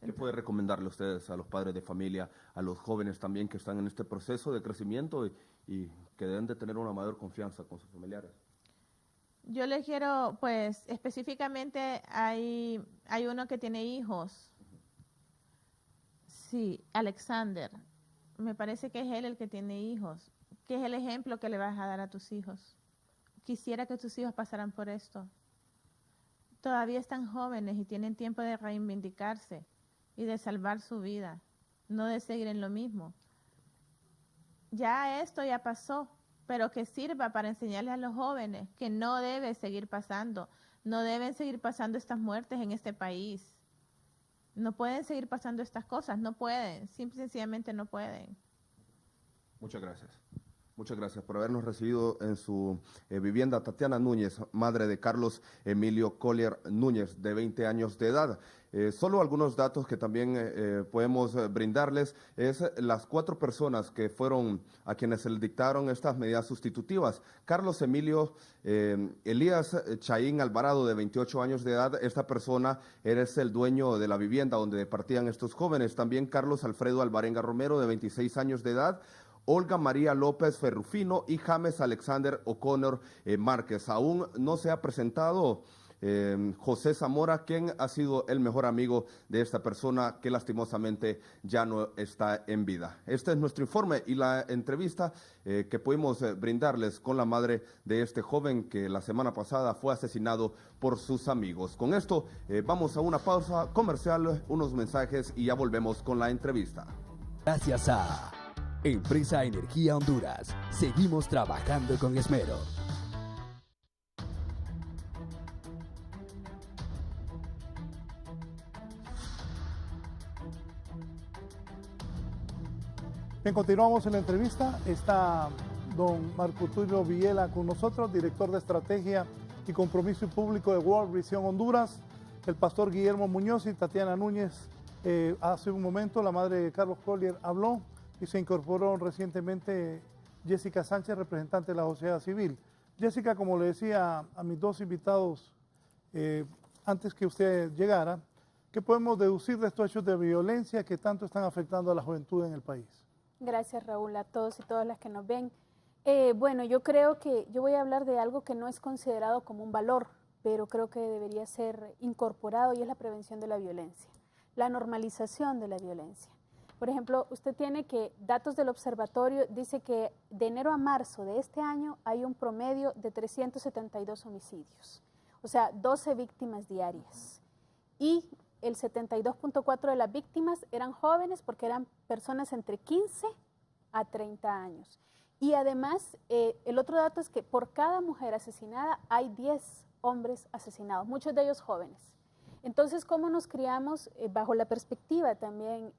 ¿Qué puede recomendarle a ustedes, a los padres de familia, a los jóvenes también que están en este proceso de crecimiento y que deben de tener una mayor confianza con sus familiares? Yo les quiero, pues, específicamente hay uno que tiene hijos. Sí, Alexander. Me parece que es él el que tiene hijos. ¿Qué es el ejemplo que le vas a dar a tus hijos? Quisiera que tus hijos pasaran por esto. Todavía están jóvenes y tienen tiempo de reivindicarse y de salvar su vida, no de seguir en lo mismo. Ya esto ya pasó, pero que sirva para enseñarles a los jóvenes que no debe seguir pasando, no deben seguir pasando estas muertes en este país. No pueden seguir pasando estas cosas, no pueden, simple y sencillamente no pueden. Muchas gracias. Muchas gracias por habernos recibido en su vivienda. Tatiana Núñez, madre de Carlos Emilio Collier Núñez, de 20 años de edad. Solo algunos datos que también podemos brindarles es las 4 personas que fueron a quienes se les dictaron estas medidas sustitutivas. Carlos Emilio Elías Chaín Alvarado, de 28 años de edad. Esta persona es el dueño de la vivienda donde partían estos jóvenes. También Carlos Alfredo Alvarenga Romero, de 26 años de edad. Olga María López Ferrufino y James Alexander O'Connor Márquez. Aún no se ha presentado José Zamora, quien ha sido el mejor amigo de esta persona que lastimosamente ya no está en vida. Este es nuestro informe y la entrevista que pudimos brindarles con la madre de este joven que la semana pasada fue asesinado por sus amigos. Con esto vamos a una pausa comercial, unos mensajes y ya volvemos con la entrevista. Gracias a Empresa Energía Honduras. Seguimos trabajando con esmero. Bien, continuamos en la entrevista. Está don Marco Tulio Villela con nosotros, director de Estrategia y Compromiso Público de World Vision Honduras, el pastor Guillermo Muñoz y Tatiana Núñez. Hace un momento la madre de Carlos Collier habló y se incorporó recientemente Jessica Sánchez, representante de la sociedad civil. Jessica, como le decía a mis dos invitados antes que usted llegara, ¿qué podemos deducir de estos hechos de violencia que tanto están afectando a la juventud en el país? Gracias, Raúl, a todos y todas las que nos ven. Bueno, yo creo que yo voy a hablar de algo que no es considerado como un valor, pero creo que debería ser incorporado, y es la prevención de la violencia, la normalización de la violencia. Por ejemplo, usted tiene que, datos del observatorio, dice que de enero a marzo de este año hay un promedio de 372 homicidios, o sea, 12 víctimas diarias. Y el 72.4% de las víctimas eran jóvenes, porque eran personas entre 15 a 30 años. Y además, el otro dato es que por cada mujer asesinada hay 10 hombres asesinados, muchos de ellos jóvenes. Entonces, ¿cómo nos criamos bajo la perspectiva también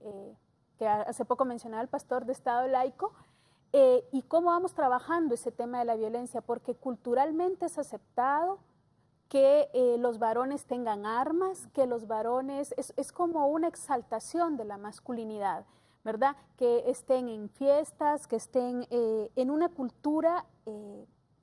que hace poco mencionaba el pastor de Estado laico? Y cómo vamos trabajando ese tema de la violencia, porque culturalmente es aceptado que los varones tengan armas, que los varones, es como una exaltación de la masculinidad, ¿verdad? Que estén en fiestas, que estén en una cultura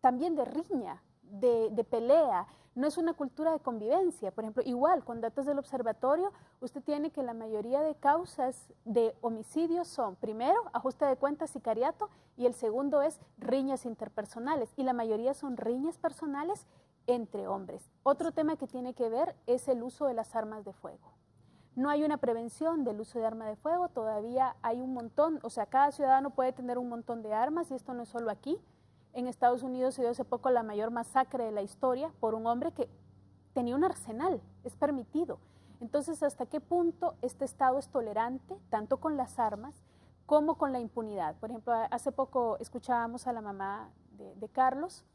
también de riña, de pelea. No es una cultura de convivencia. Por ejemplo, igual, con datos del observatorio, usted tiene que la mayoría de causas de homicidios son, primero, ajuste de cuentas, sicariato, y el segundo es riñas interpersonales, y la mayoría son riñas personales entre hombres. Otro tema que tiene que ver es el uso de las armas de fuego. No hay una prevención del uso de arma de fuego, todavía hay un montón, o sea, cada ciudadano puede tener un montón de armas, y esto no es solo aquí. En Estados Unidos se dio hace poco la mayor masacre de la historia por un hombre que tenía un arsenal, es permitido. Entonces, ¿hasta qué punto este Estado es tolerante, tanto con las armas como con la impunidad? Por ejemplo, hace poco escuchábamos a la mamá de Carlos,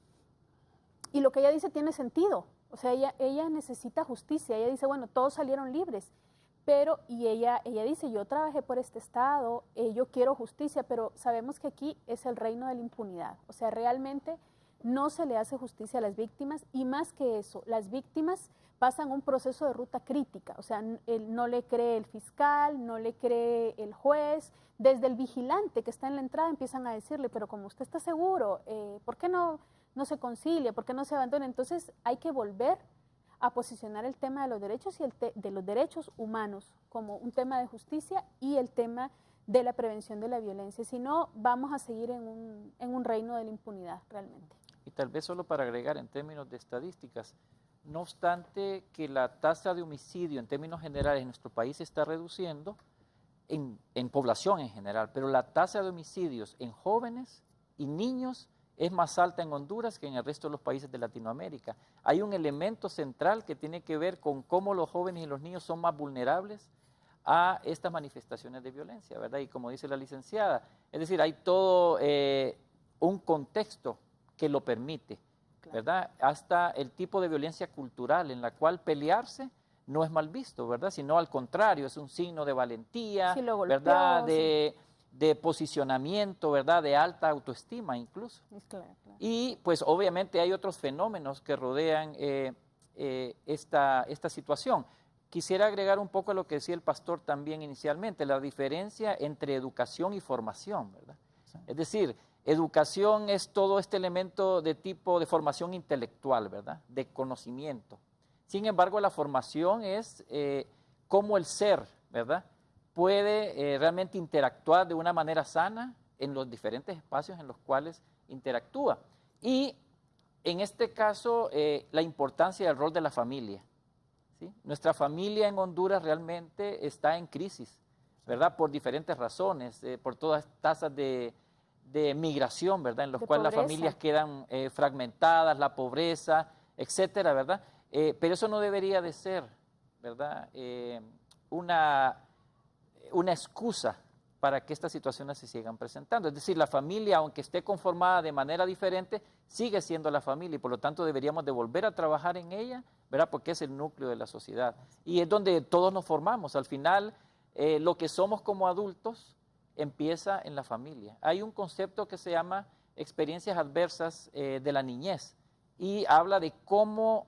y lo que ella dice tiene sentido. O sea, ella necesita justicia. Ella dice, bueno, todos salieron libres, pero, y ella dice, yo trabajé por este Estado, yo quiero justicia, pero sabemos que aquí es el reino de la impunidad. O sea, realmente no se le hace justicia a las víctimas, y más que eso, las víctimas pasan un proceso de ruta crítica. O sea, no le cree el fiscal, no le cree el juez. Desde el vigilante que está en la entrada empiezan a decirle, pero como usted está seguro, ¿por qué no se concilia? ¿Por qué no se abandona? Entonces hay que volver a posicionar el tema de los derechos y de los derechos humanos como un tema de justicia, y el tema de la prevención de la violencia. Si no, vamos a seguir en un reino de la impunidad realmente. Y tal vez solo para agregar en términos de estadísticas, no obstante que la tasa de homicidio en términos generales en nuestro país se está reduciendo en población en general, pero la tasa de homicidios en jóvenes y niños es más alta en Honduras que en el resto de los países de Latinoamérica. Hay un elemento central que tiene que ver con cómo los jóvenes y los niños son más vulnerables a estas manifestaciones de violencia, ¿verdad? Y como dice la licenciada, es decir, hay todo un contexto que lo permite, ¿verdad? Hasta el tipo de violencia cultural en la cual pelearse no es mal visto, ¿verdad? Sino al contrario, es un signo de valentía, sí, lo golpeó, ¿verdad? Sí. De posicionamiento, ¿verdad? De alta autoestima incluso. Claro. Y pues obviamente hay otros fenómenos que rodean esta situación. Quisiera agregar un poco a lo que decía el pastor también inicialmente, la diferencia entre educación y formación, ¿verdad? Sí. Es decir, educación es todo este elemento de tipo de formación intelectual, ¿verdad? De conocimiento. Sin embargo, la formación es cómo el ser, ¿verdad? Puede realmente interactuar de una manera sana en los diferentes espacios en los cuales interactúa. Y en este caso, la importancia del rol de la familia, ¿sí? Nuestra familia en Honduras realmente está en crisis, ¿verdad? Por diferentes razones, por todas tasas de migración, ¿verdad? En los cuales las familias quedan fragmentadas, la pobreza, etcétera, ¿verdad? Pero eso no debería de ser, ¿verdad? Una excusa para que estas situaciones se sigan presentando. Es decir, la familia, aunque esté conformada de manera diferente, sigue siendo la familia y por lo tanto deberíamos de volver a trabajar en ella, ¿verdad? Porque es el núcleo de la sociedad. Y es donde todos nos formamos. Al final, lo que somos como adultos empieza en la familia. Hay un concepto que se llama experiencias adversas de la niñez y habla de cómo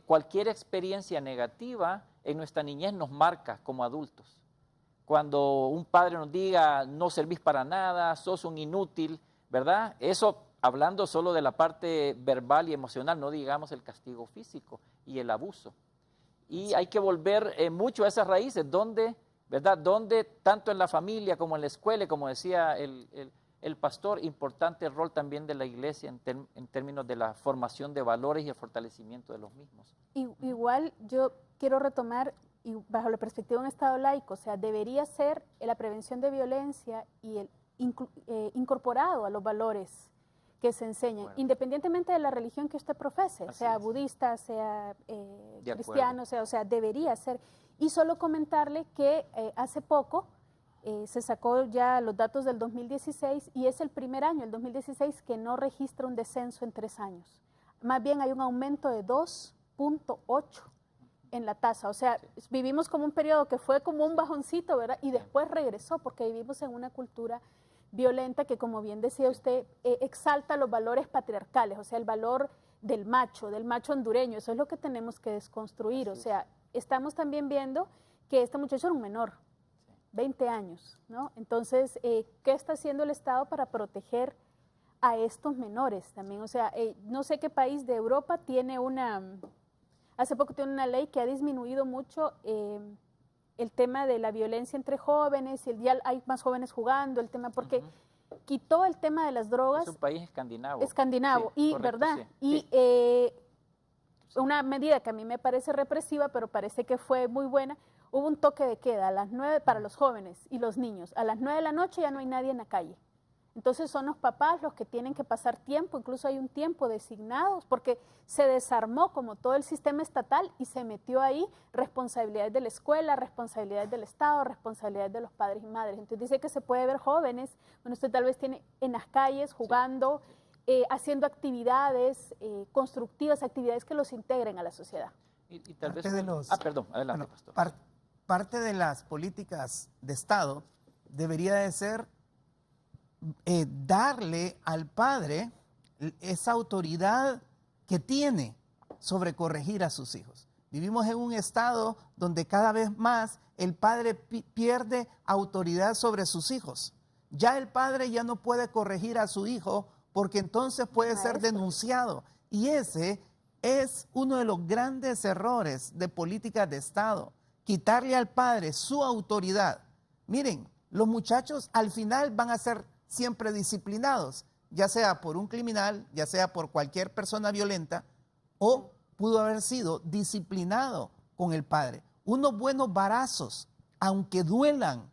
cualquier experiencia negativa en nuestra niñez nos marca como adultos. Cuando un padre nos diga, no servís para nada, sos un inútil, ¿verdad? Eso hablando solo de la parte verbal y emocional, no digamos el castigo físico y el abuso. Y hay que volver mucho a esas raíces, donde, ¿verdad? Donde tanto en la familia como en la escuela, como decía el pastor, importante el rol también de la iglesia en términos de la formación de valores y el fortalecimiento de los mismos. Igual yo quiero retomar, y bajo la perspectiva de un Estado laico, o sea, debería ser la prevención de violencia y el incorporado a los valores que se enseñan, bueno, independientemente de la religión que usted profese, así sea budista, sea cristiano, o sea, debería ser. Y solo comentarle que hace poco se sacó ya los datos del 2016 y es el primer año, el 2016, que no registra un descenso en 3 años. Más bien hay un aumento de 2.8 en la tasa, o sea, vivimos como un periodo que fue como un bajoncito, ¿verdad? Y después regresó, porque vivimos en una cultura violenta que, como bien decía usted, exalta los valores patriarcales, o sea, el valor del macho hondureño, eso es lo que tenemos que desconstruir, o sea, estamos también viendo que este muchacho era un menor, 20 años, ¿no? Entonces, ¿qué está haciendo el Estado para proteger a estos menores también? O sea, no sé qué país de Europa tiene hace poco tiene una ley que ha disminuido mucho el tema de la violencia entre jóvenes, y ya hay más jóvenes jugando, el tema, porque quitó el tema de las drogas. Es un país escandinavo. Escandinavo, sí, y correcto, ¿verdad? Sí. Y una medida que a mí me parece represiva, pero parece que fue muy buena, hubo un toque de queda a las 9 para los jóvenes y los niños. A las 9 de la noche ya no hay nadie en la calle. Entonces son los papás los que tienen que pasar tiempo, incluso hay un tiempo designado, porque se desarmó como todo el sistema estatal y se metió ahí responsabilidades de la escuela, responsabilidades del Estado, responsabilidades de los padres y madres. Entonces dice que se puede ver jóvenes, bueno, usted tal vez tiene en las calles jugando, haciendo actividades constructivas, actividades que los integren a la sociedad. Y tal vez perdón, adelante, bueno, pastor. Parte de las políticas de Estado debería de ser darle al padre esa autoridad que tiene sobre corregir a sus hijos. Vivimos en un estado donde cada vez más el padre pierde autoridad sobre sus hijos. Ya el padre ya no puede corregir a su hijo porque entonces puede ser denunciado. Y ese es uno de los grandes errores de políticas de Estado, quitarle al padre su autoridad. Miren, los muchachos al final van a ser siempre disciplinados, ya sea por un criminal, ya sea por cualquier persona violenta, o pudo haber sido disciplinado con el padre. Unos buenos varazos, aunque duelan,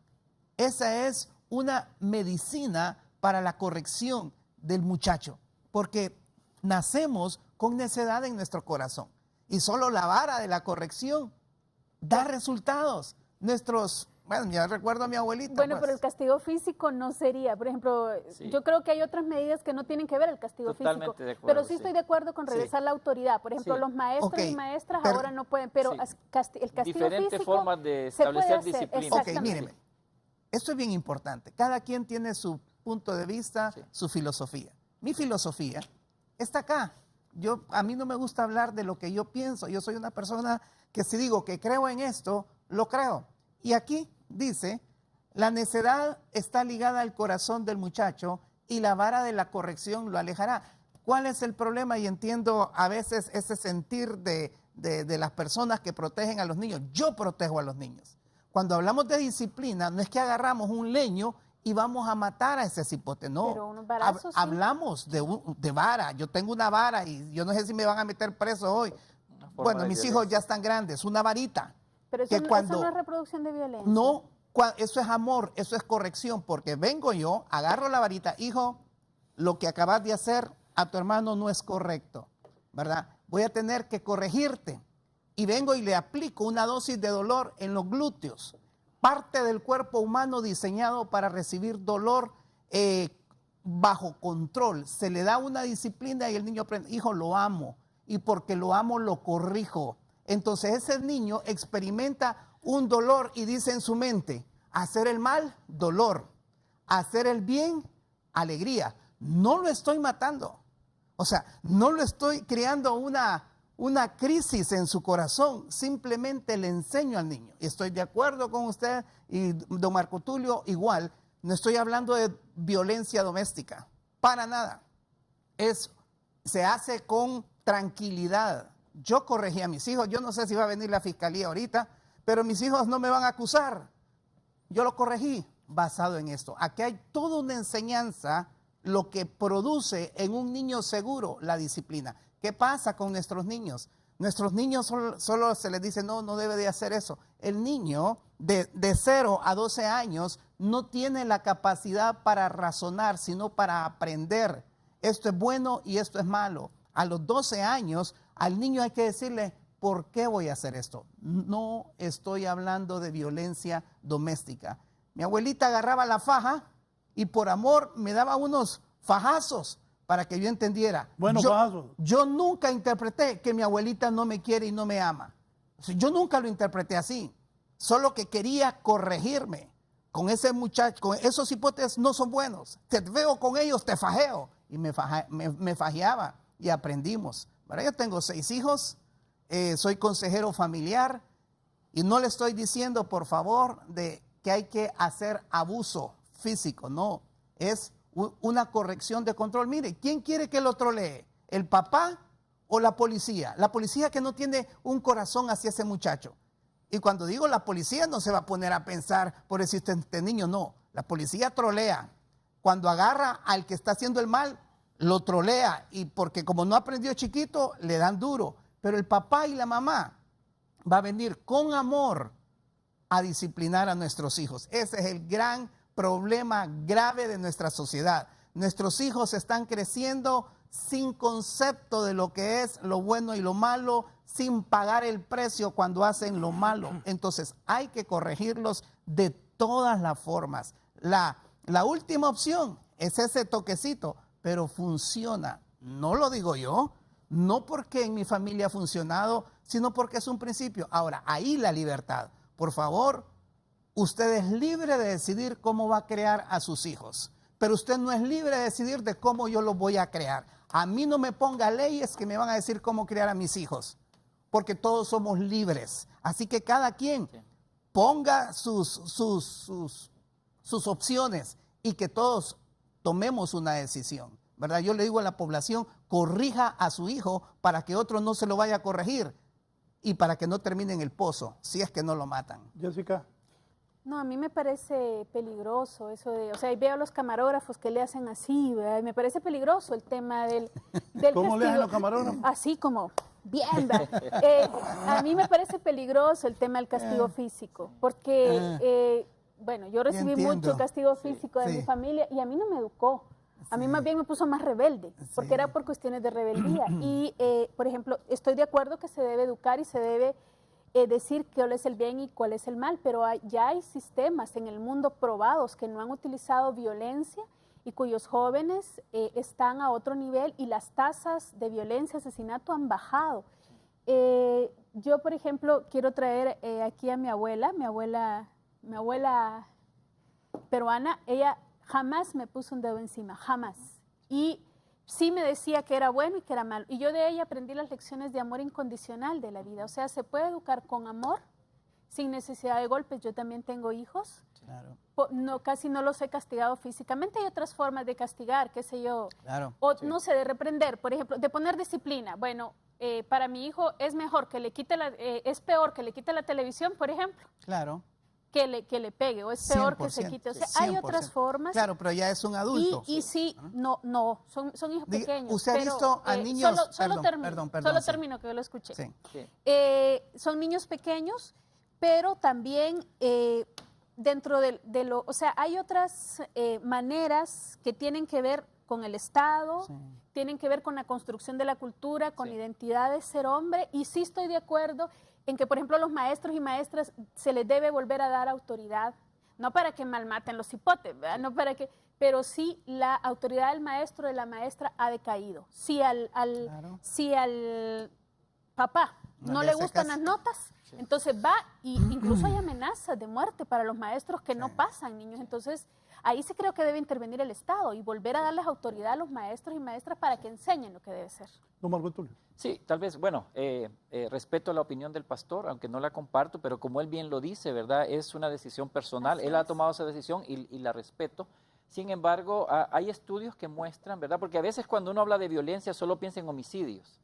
esa es una medicina para la corrección del muchacho, porque nacemos con necedad en nuestro corazón y solo la vara de la corrección da resultados. Bueno, ya recuerdo a mi abuelita. Bueno, pero el castigo físico no sería, por ejemplo, yo creo que hay otras medidas que no tienen que ver el castigo Totalmente físico. De acuerdo, pero sí estoy de acuerdo con regresar la autoridad. Por ejemplo, los maestros y maestras ahora no pueden, pero el castigo diferentes físico formas de establecer disciplina. Ok, mírenme, esto es bien importante. Cada quien tiene su punto de vista, su filosofía. Mi filosofía está acá. A mí no me gusta hablar de lo que yo pienso. Yo soy una persona que si digo que creo en esto, lo creo. Y aquí dice, la necedad está ligada al corazón del muchacho y la vara de la corrección lo alejará. ¿Cuál es el problema? Y entiendo a veces ese sentir de las personas que protegen a los niños. Yo protejo a los niños. Cuando hablamos de disciplina, no es que agarramos un leño y vamos a matar a ese cipote, no. Pero unos barazos, hablamos de vara. Yo tengo una vara y yo no sé si me van a meter preso hoy. Bueno, mis hijos ya están grandes, una varita. Pero eso no es reproducción de violencia. No, eso es amor, eso es corrección, porque vengo yo, agarro la varita, hijo, lo que acabas de hacer a tu hermano no es correcto, ¿verdad? Voy a tener que corregirte. Y vengo y le aplico una dosis de dolor en los glúteos. parte del cuerpo humano diseñado para recibir dolor bajo control. Se le da una disciplina y el niño aprende, hijo, lo amo, y porque lo amo lo corrijo. Entonces ese niño experimenta un dolor y dice en su mente, hacer el mal, dolor, hacer el bien, alegría. No lo estoy matando, o sea, no lo estoy creando una crisis en su corazón, simplemente le enseño al niño. Y estoy de acuerdo con usted y don Marco Tulio igual, no estoy hablando de violencia doméstica, para nada. Se hace con tranquilidad. Yo corregí a mis hijos, yo no sé si va a venir la fiscalía ahorita, pero mis hijos no me van a acusar. Yo lo corregí basado en esto. Aquí hay toda una enseñanza, lo que produce en un niño seguro la disciplina. ¿Qué pasa con nuestros niños? Nuestros niños solo se les dice, no debe de hacer eso. El niño de 0 a 12 años no tiene la capacidad para razonar, sino para aprender. Esto es bueno y esto es malo. A los 12 años, al niño hay que decirle, ¿por qué voy a hacer esto? No estoy hablando de violencia doméstica. Mi abuelita agarraba la faja y por amor me daba unos fajazos para que yo entendiera. Bueno, fajazos. Yo nunca interpreté que mi abuelita no me quiere y no me ama. Yo nunca lo interpreté así. Solo que quería corregirme. Con ese muchacho, con esos hipotes no son buenos. Te veo con ellos, te fajeo. Y me fajeaba y aprendimos. Ahora yo tengo 6 hijos, soy consejero familiar y no le estoy diciendo, por favor, de que hay que hacer abuso físico. No, es una corrección de control. Mire, ¿quién quiere que lo trolee? ¿El papá o la policía? La policía que no tiene un corazón hacia ese muchacho. Y cuando digo la policía no se va a poner a pensar, por decir este niño, no. La policía trolea. Cuando agarra al que está haciendo el mal, lo trolea. Y porque como no aprendió chiquito, le dan duro. Pero el papá y la mamá va a venir con amor a disciplinar a nuestros hijos. Ese es el gran problema grave de nuestra sociedad. Nuestros hijos están creciendo sin concepto de lo que es lo bueno y lo malo, sin pagar el precio cuando hacen lo malo. Entonces hay que corregirlos de todas las formas. La última opción es ese toquecito, pero funciona. No lo digo yo, no porque en mi familia ha funcionado, sino porque es un principio. Ahora, ahí la libertad. Por favor, usted es libre de decidir cómo va a crear a sus hijos, pero usted no es libre de decidir de cómo yo los voy a crear. A mí no me ponga leyes que me van a decir cómo criar a mis hijos, porque todos somos libres. Así que cada quien ponga sus opciones y que todos tomemos una decisión, ¿verdad? Yo le digo a la población, corrija a su hijo para que otro no se lo vaya a corregir y para que no termine en el pozo, si es que no lo matan. Jessica. No, a mí me parece peligroso eso de, o sea, y veo a los camarógrafos que le hacen así, ¿verdad? Y me parece peligroso el tema del ¿Cómo castigo. le hacen los camarógrafos? Así como, bien, ¿verdad? A mí me parece peligroso el tema del castigo físico, porque, bueno, yo recibí mucho castigo físico de mi familia y a mí no me educó. A mí más bien me puso más rebelde, porque era por cuestiones de rebeldía. Y, por ejemplo, estoy de acuerdo que se debe educar y se debe decir cuál es el bien y cuál es el mal, pero ya hay sistemas en el mundo probados que no han utilizado violencia y cuyos jóvenes están a otro nivel y las tasas de violencia, asesinato han bajado. Yo, por ejemplo, quiero traer aquí a mi abuela peruana. Ella jamás me puso un dedo encima, jamás. Y sí me decía que era bueno y que era malo. Y yo de ella aprendí las lecciones de amor incondicional de la vida. O sea, se puede educar con amor, sin necesidad de golpes. Yo también tengo hijos. Claro. Casi no los he castigado físicamente. Hay otras formas de castigar, qué sé yo. Claro. O no sé, de reprender, por ejemplo, de poner disciplina. Bueno, para mi hijo es mejor que le quite es peor que le quite la televisión, por ejemplo. Claro. Que le pegue, o es peor que se quite. O sea, hay 100%. Otras formas. Claro, pero ya es un adulto. Y sí, no, son hijos pequeños. ¿Usted ha visto a niños? Solo termino, que yo lo escuché. Sí. Son niños pequeños, pero también dentro de lo... O sea, hay otras maneras que tienen que ver con el Estado, tienen que ver con la construcción de la cultura, con la identidad de ser hombre, y sí estoy de acuerdo en que, por ejemplo, los maestros y maestras se les debe volver a dar autoridad, no para que malmaten los hipotes, ¿verdad? No para que, pero sí la autoridad del maestro o de la maestra ha decaído. Si al papá no le gustan las notas, entonces va y incluso hay amenazas de muerte para los maestros que no pasan, niños. Entonces, ahí sí creo que debe intervenir el Estado y volver a darles autoridad a los maestros y maestras para que enseñen lo que debe ser. Don Marco Tulio. Sí, tal vez, bueno, respeto la opinión del pastor, aunque no la comparto, pero como él bien lo dice, ¿verdad? Es una decisión personal, él ha tomado esa decisión y la respeto. Sin embargo, hay estudios que muestran, ¿verdad? Porque a veces cuando uno habla de violencia solo piensa en homicidios,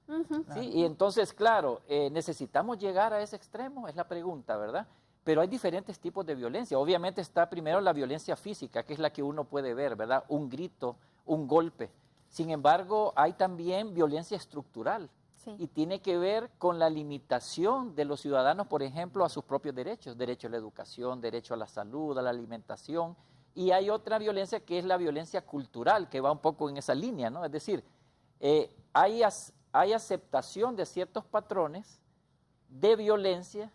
¿sí? Y entonces, claro, ¿necesitamos llegar a ese extremo? Es la pregunta, ¿verdad? Pero hay diferentes tipos de violencia. Obviamente está primero la violencia física, que es la que uno puede ver, ¿verdad? Un grito, un golpe. Sin embargo, hay también violencia estructural. Sí. Y tiene que ver con la limitación de los ciudadanos, por ejemplo, a sus propios derechos. Derecho a la educación, derecho a la salud, a la alimentación. Y hay otra violencia que es la violencia cultural, que va un poco en esa línea, ¿no? Es decir, hay aceptación de ciertos patrones de violencia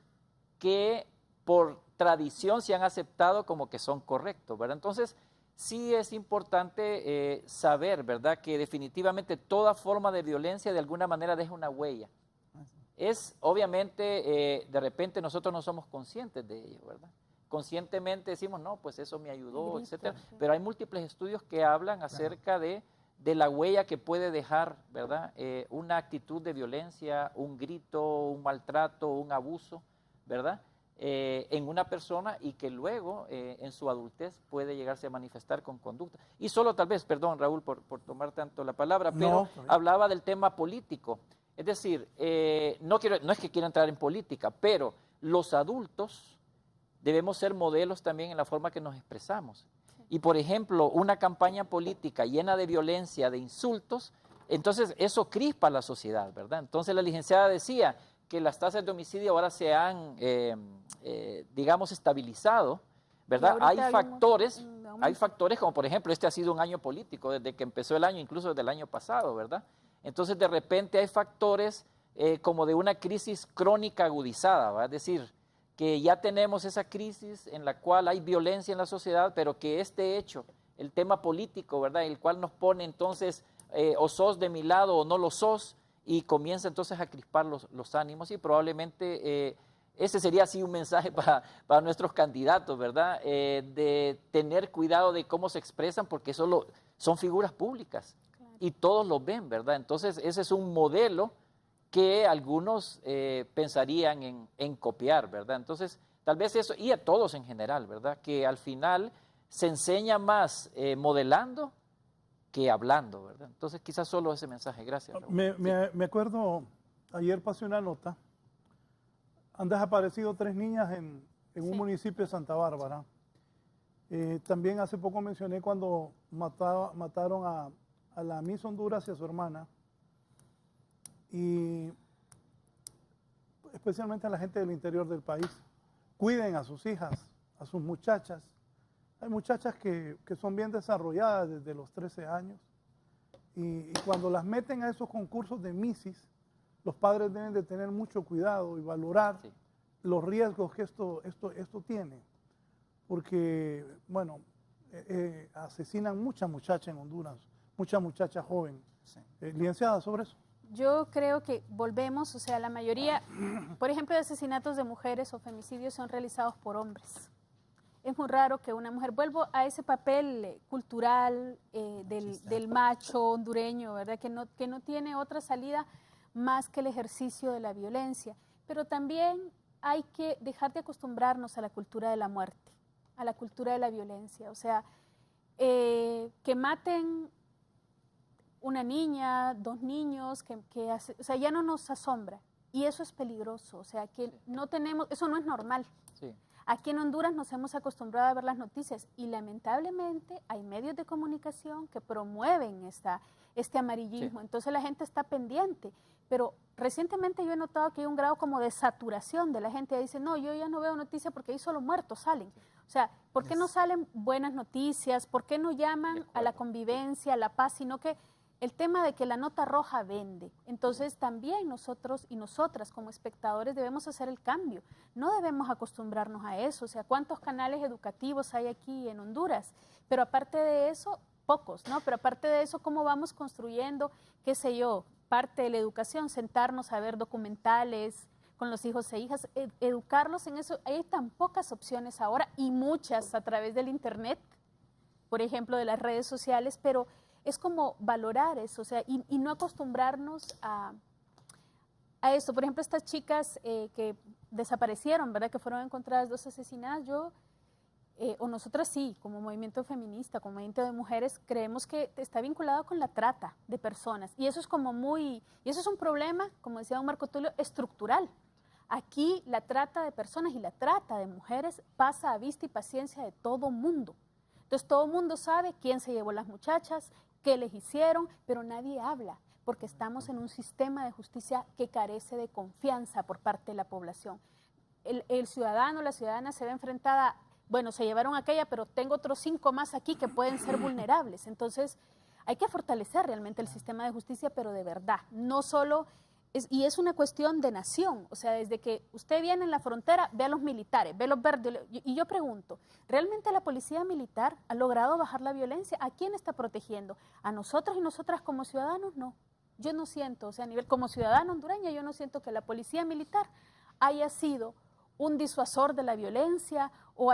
que por tradición se han aceptado como que son correctos, ¿verdad? Entonces, sí es importante saber, ¿verdad?, que definitivamente toda forma de violencia de alguna manera deja una huella. Es, obviamente, de repente nosotros no somos conscientes de ello, ¿verdad? Conscientemente decimos, no, pues eso me ayudó, etcétera. Pero hay múltiples estudios que hablan acerca de la huella que puede dejar, ¿verdad?, una actitud de violencia, un grito, un maltrato, un abuso, ¿verdad?, en una persona y que luego en su adultez puede llegarse a manifestar con conducta. Y solo tal vez, perdón Raúl por tomar tanto la palabra, pero hablaba del tema político. Es decir, no es que quiera entrar en política, pero los adultos debemos ser modelos también en la forma que nos expresamos. Y por ejemplo, una campaña política llena de violencia, de insultos, entonces eso crispa a la sociedad, ¿verdad? Entonces la licenciada decía que las tasas de homicidio ahora se han, digamos, estabilizado, ¿verdad? Hay factores como por ejemplo, este ha sido un año político, desde que empezó el año, incluso desde el año pasado, ¿verdad? Entonces de repente hay factores como de una crisis crónica agudizada, ¿verdad? Es decir, que ya tenemos esa crisis en la cual hay violencia en la sociedad, pero que este hecho, el tema político, ¿verdad?, el cual nos pone entonces o sos de mi lado o no lo sos, y comienza entonces a crispar los ánimos y probablemente ese sería así un mensaje para nuestros candidatos, ¿verdad? De tener cuidado de cómo se expresan porque son figuras públicas y todos lo ven, ¿verdad? Entonces ese es un modelo que algunos pensarían en copiar, ¿verdad? Entonces tal vez eso, y a todos en general, ¿verdad? Que al final se enseña más modelando que hablando, ¿verdad? Entonces quizás solo ese mensaje. Gracias, Raúl. Me acuerdo, ayer pasé una nota, han desaparecido 3 niñas en un municipio de Santa Bárbara. También hace poco mencioné cuando mataron a la Miss Honduras y a su hermana, y especialmente a la gente del interior del país. Cuiden a sus hijas, a sus muchachas. Hay muchachas que son bien desarrolladas desde los 13 años y cuando las meten a esos concursos de Missis, los padres deben de tener mucho cuidado y valorar los riesgos que esto tiene. Porque, bueno, asesinan muchas muchachas en Honduras, muchas muchachas jóvenes. Licenciada, sobre eso. Yo creo que volvemos, o sea, la mayoría, por ejemplo, de asesinatos de mujeres o femicidios son realizados por hombres. Es muy raro que una mujer, vuelvo a ese papel cultural del macho hondureño, ¿verdad? Que no tiene otra salida más que el ejercicio de la violencia. Pero también hay que dejar de acostumbrarnos a la cultura de la muerte, a la cultura de la violencia. O sea, que maten una niña, 2 niños, o sea, ya no nos asombra. Y eso es peligroso, o sea, que no tenemos, eso no es normal. Sí. Aquí en Honduras nos hemos acostumbrado a ver las noticias y lamentablemente hay medios de comunicación que promueven este amarillismo, entonces la gente está pendiente, pero recientemente yo he notado que hay un grado como de saturación de la gente, dice, no, yo ya no veo noticias porque ahí solo muertos salen. O sea, ¿por qué no salen buenas noticias? ¿Por qué no llaman a la convivencia, a la paz, sino que el tema de que la nota roja vende. Entonces también nosotros y nosotras como espectadores debemos hacer el cambio. No debemos acostumbrarnos a eso. O sea, ¿cuántos canales educativos hay aquí en Honduras? Pero aparte de eso, pocos, ¿no? Pero aparte de eso, ¿cómo vamos construyendo, qué sé yo, parte de la educación, sentarnos a ver documentales con los hijos e hijas, educarlos en eso? Hay tan pocas opciones ahora y muchas a través del internet, por ejemplo, de las redes sociales, pero es como valorar eso, o sea, y no acostumbrarnos a eso. Por ejemplo, estas chicas que desaparecieron, ¿verdad? Que fueron encontradas 2 asesinadas, o nosotras sí, como movimiento feminista, como movimiento de mujeres, creemos que está vinculado con la trata de personas. Y eso es y eso es un problema, como decía don Marco Tulio, estructural. Aquí la trata de personas y la trata de mujeres pasa a vista y paciencia de todo mundo. Entonces todo mundo sabe quién se llevó las muchachas, qué les hicieron, pero nadie habla, porque estamos en un sistema de justicia que carece de confianza por parte de la población. El ciudadano, la ciudadana se ve enfrentada, bueno, se llevaron aquella, pero tengo otros 5 más aquí que pueden ser vulnerables. Entonces hay que fortalecer realmente el sistema de justicia, pero de verdad, no solo... Y es una cuestión de nación, o sea, desde que usted viene en la frontera, ve a los militares, ve a los verdes, y yo pregunto, ¿realmente la policía militar ha logrado bajar la violencia? ¿A quién está protegiendo? ¿A nosotros y nosotras como ciudadanos? No, yo no siento, o sea, a nivel como ciudadana hondureña, yo no siento que la policía militar haya sido un disuasor de la violencia o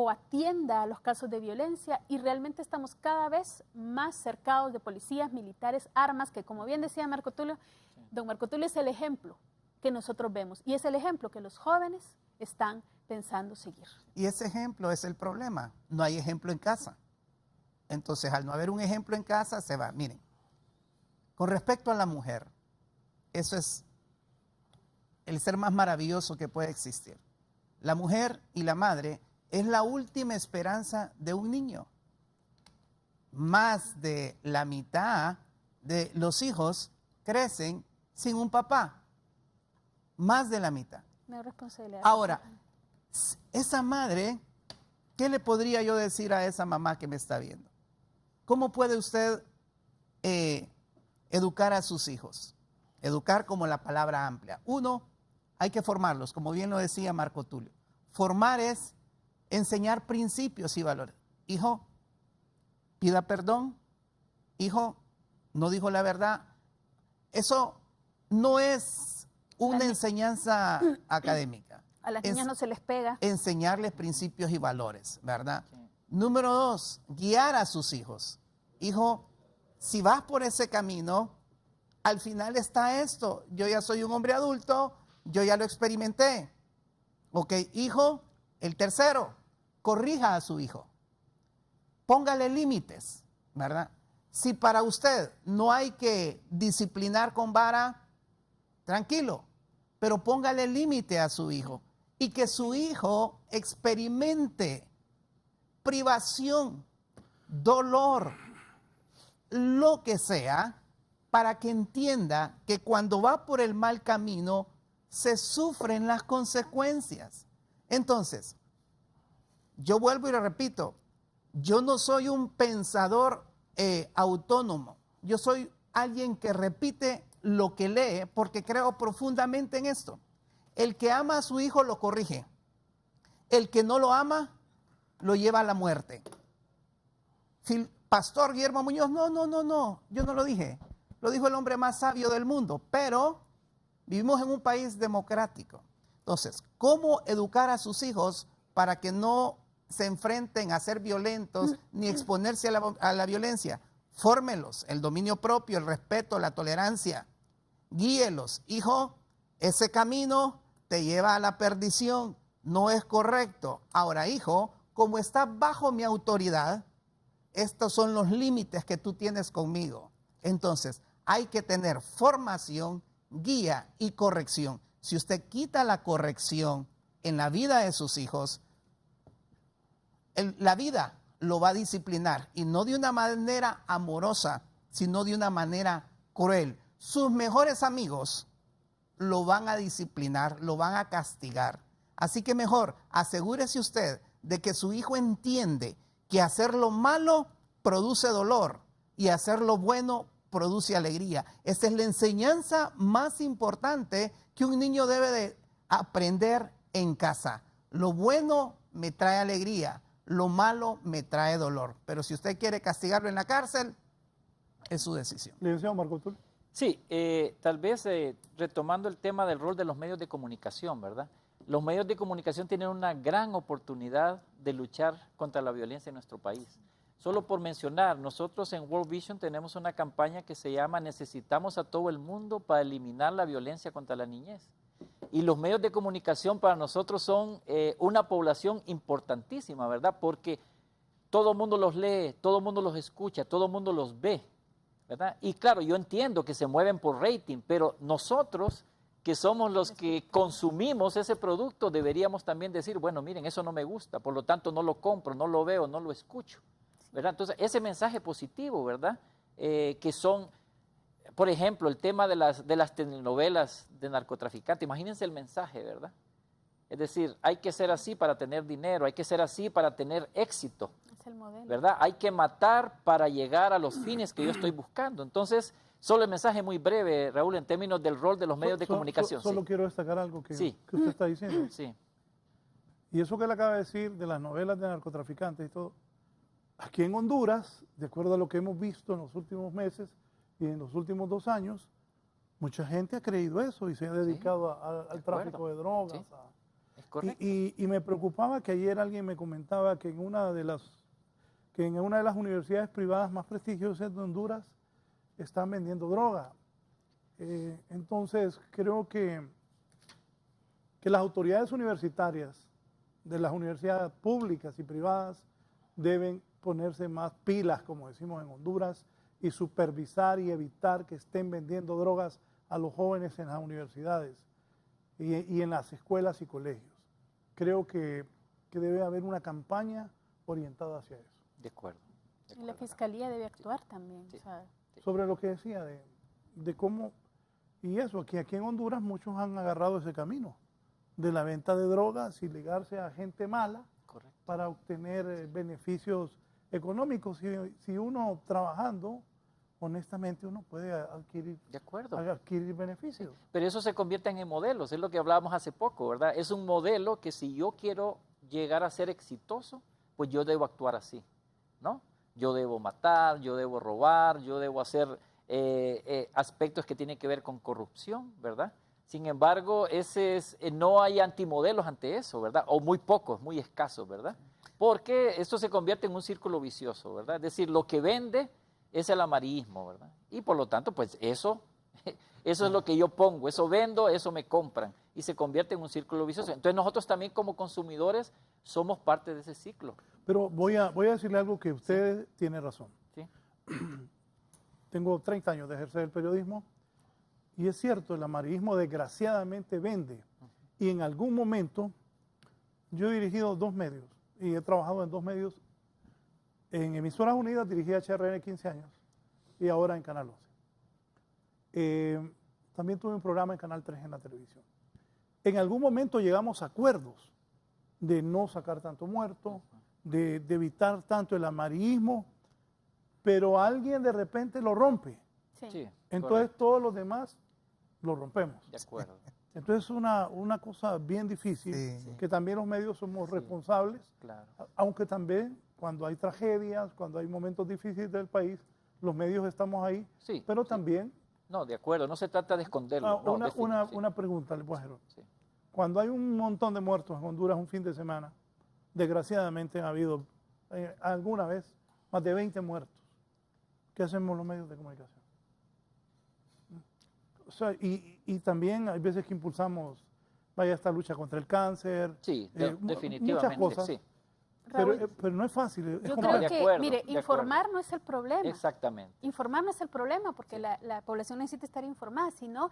atienda a los casos de violencia, y realmente estamos cada vez más cercados de policías, militares, armas, que como bien decía Marco Tulio, don Marco Tulio es el ejemplo que nosotros vemos y es el ejemplo que los jóvenes están pensando seguir. Y ese ejemplo es el problema, no hay ejemplo en casa. Entonces, al no haber un ejemplo en casa, se va. Miren, con respecto a la mujer, eso es el ser más maravilloso que puede existir. La mujer y la madre es la última esperanza de un niño. Más de la mitad de los hijos crecen sin un papá. Más de la mitad. No responsabilidad. Ahora, esa madre, ¿qué le podría yo decir a esa mamá que me está viendo? ¿Cómo puede usted educar a sus hijos? Educar como la palabra amplia. Uno, hay que formarlos, como bien lo decía Marco Tulio. Formar es enseñar principios y valores. Hijo, pida perdón. Hijo, no dijo la verdad. Eso no es una enseñanza académica. A las niñas no se les pega. Enseñarles principios y valores, ¿verdad? Sí. Número 2, guiar a sus hijos. Hijo, si vas por ese camino, al final está esto. Yo ya soy un hombre adulto, yo ya lo experimenté. Ok, hijo, el tercero, corrija a su hijo. Póngale límites, ¿verdad? Si para usted no hay que disciplinar con vara, tranquilo, pero póngale límite a su hijo y que su hijo experimente privación, dolor, lo que sea, para que entienda que cuando va por el mal camino se sufren las consecuencias. Entonces, yo vuelvo y le repito, yo no soy un pensador autónomo. Yo soy alguien que repite lo que lee porque creo profundamente en esto. El que ama a su hijo lo corrige. El que no lo ama lo lleva a la muerte. Pastor Guillermo Muñoz, no, yo no lo dije. Lo dijo el hombre más sabio del mundo, pero vivimos en un país democrático. Entonces, ¿cómo educar a sus hijos para que no se enfrenten a ser violentos ni exponerse a la violencia? Fórmelos, el dominio propio, el respeto, la tolerancia. Guíelos. Hijo, ese camino te lleva a la perdición, no es correcto. Ahora, hijo, como estás bajo mi autoridad, estos son los límites que tú tienes conmigo. Entonces, hay que tener formación, guía y corrección. Si usted quita la corrección en la vida de sus hijos, la vida lo va a disciplinar, y no de una manera amorosa, sino de una manera cruel. Sus mejores amigos lo van a disciplinar, lo van a castigar. Así que mejor asegúrese usted de que su hijo entiende que hacer lo malo produce dolor y hacer lo bueno produce alegría. Esa es la enseñanza más importante que un niño debe de aprender en casa. Lo bueno me trae alegría, lo malo me trae dolor. Pero si usted quiere castigarlo en la cárcel, es su decisión. Licenciado Marco Tulio. Sí, tal vez retomando el tema del rol de los medios de comunicación, ¿verdad? Los medios de comunicación tienen una gran oportunidad de luchar contra la violencia en nuestro país. Solo por mencionar, nosotros en World Vision tenemos una campaña que se llama Necesitamos a todo el mundo para eliminar la violencia contra la niñez. Y los medios de comunicación para nosotros son una población importantísima, ¿verdad? Porque todo el mundo los lee, todo el mundo los escucha, todo el mundo los ve, ¿verdad? Y claro, yo entiendo que se mueven por rating, pero nosotros, que somos los que consumimos ese producto, deberíamos también decir, bueno, miren, eso no me gusta, por lo tanto no lo compro, no lo veo, no lo escucho, ¿verdad? Entonces, ese mensaje positivo, ¿verdad? Que son, por ejemplo, el tema de las telenovelas de narcotraficantes, imagínense el mensaje, ¿verdad? Es decir, hay que ser así para tener dinero, hay que ser así para tener éxito, Es el modelo. ¿verdad? Hay que matar para llegar a los fines que yo estoy buscando. Entonces, solo el mensaje muy breve, Raúl, en términos del rol de los medios de comunicación. Solo sí. quiero destacar algo que Sí. usted está diciendo. Sí, Y eso que él acaba de decir de las novelas de narcotraficantes y todo, aquí en Honduras, de acuerdo a lo que hemos visto en los últimos meses y en los últimos 2 años, mucha gente ha creído eso y se ha dedicado al tráfico de drogas. Sí. Es correcto. Y me preocupaba que ayer alguien me comentaba que en una de las universidades privadas más prestigiosas de Honduras están vendiendo droga. Entonces creo que las autoridades universitarias de las universidades públicas y privadas deben ponerse más pilas, como decimos en Honduras, y supervisar y evitar que estén vendiendo drogas a los jóvenes en las universidades y en las escuelas y colegios. Creo que debe haber una campaña orientada hacia eso. de acuerdo. Y la fiscalía debe actuar también. Sí. O sea, Sobre lo que decía de cómo, y eso, que aquí en Honduras muchos han agarrado ese camino de la venta de drogas y ligarse a gente mala Correcto. para obtener beneficios económicos. Si uno trabajando, honestamente uno puede De acuerdo. adquirir beneficios. Pero eso se convierte en modelos, es lo que hablábamos hace poco, ¿verdad? Es un modelo que si yo quiero llegar a ser exitoso, pues yo debo actuar así, ¿no? Yo debo matar, yo debo robar, yo debo hacer aspectos que tienen que ver con corrupción, ¿verdad? Sin embargo, no hay antimodelos ante eso, ¿verdad? O muy pocos, muy escasos, ¿verdad? Porque esto se convierte en un círculo vicioso, ¿verdad? Es decir, lo que vende es el amarillismo, ¿verdad? Y por lo tanto, pues eso es lo que yo pongo, eso vendo, eso me compran, y se convierte en un círculo vicioso. Entonces nosotros también como consumidores somos parte de ese ciclo. Pero voy a decirle algo que usted tiene razón. ¿Sí? Tengo 30 años de ejercer el periodismo y es cierto, el amarillismo desgraciadamente vende. Y en algún momento yo he dirigido 2 medios y he trabajado en 2 medios. En Emisoras Unidas dirigí HRN 15 años y ahora en Canal 11. También tuve un programa en Canal 3 en la televisión. En algún momento llegamos a acuerdos de no sacar tanto muerto, de evitar tanto el amarillismo, pero alguien de repente lo rompe. sí. Sí, Entonces correcto. todos los demás lo rompemos. De acuerdo. Entonces es una cosa bien difícil, Sí. que también los medios somos responsables, Claro. aunque también cuando hay tragedias, cuando hay momentos difíciles del país, los medios estamos ahí, Sí, pero sí. también, No, de acuerdo, no se trata de esconderlo. no, sí. una pregunta, le voy a hacer. Sí. Cuando hay un montón de muertos en Honduras un fin de semana, desgraciadamente ha habido alguna vez más de 20 muertos. ¿Qué hacemos los medios de comunicación? O sea, y también hay veces que impulsamos, vaya, esta lucha contra el cáncer. Sí, definitivamente, muchas cosas. sí. Pero no es fácil. es Yo como- creo de que, acuerdo, mire, de informar no es el problema. Exactamente. Informar no es el problema porque la población necesita estar informada, sino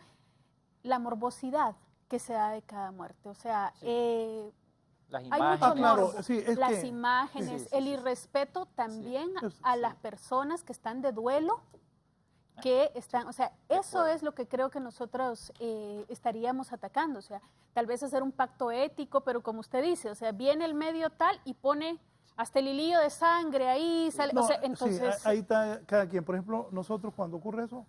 la morbosidad que se da de cada muerte. O sea, Las hay imágenes. mucho claro, morbo. sí, es Las que- imágenes, sí, sí, el sí. irrespeto también Sí. a las personas que están de duelo, que están, o sea, eso acuerdo. es lo que creo que nosotros estaríamos atacando. O sea, tal vez hacer un pacto ético, pero como usted dice, o sea, viene el medio tal y pone hasta el hilillo de sangre ahí sale, No, o sea, entonces... sí, ahí está cada quien. Por ejemplo, nosotros cuando ocurre eso,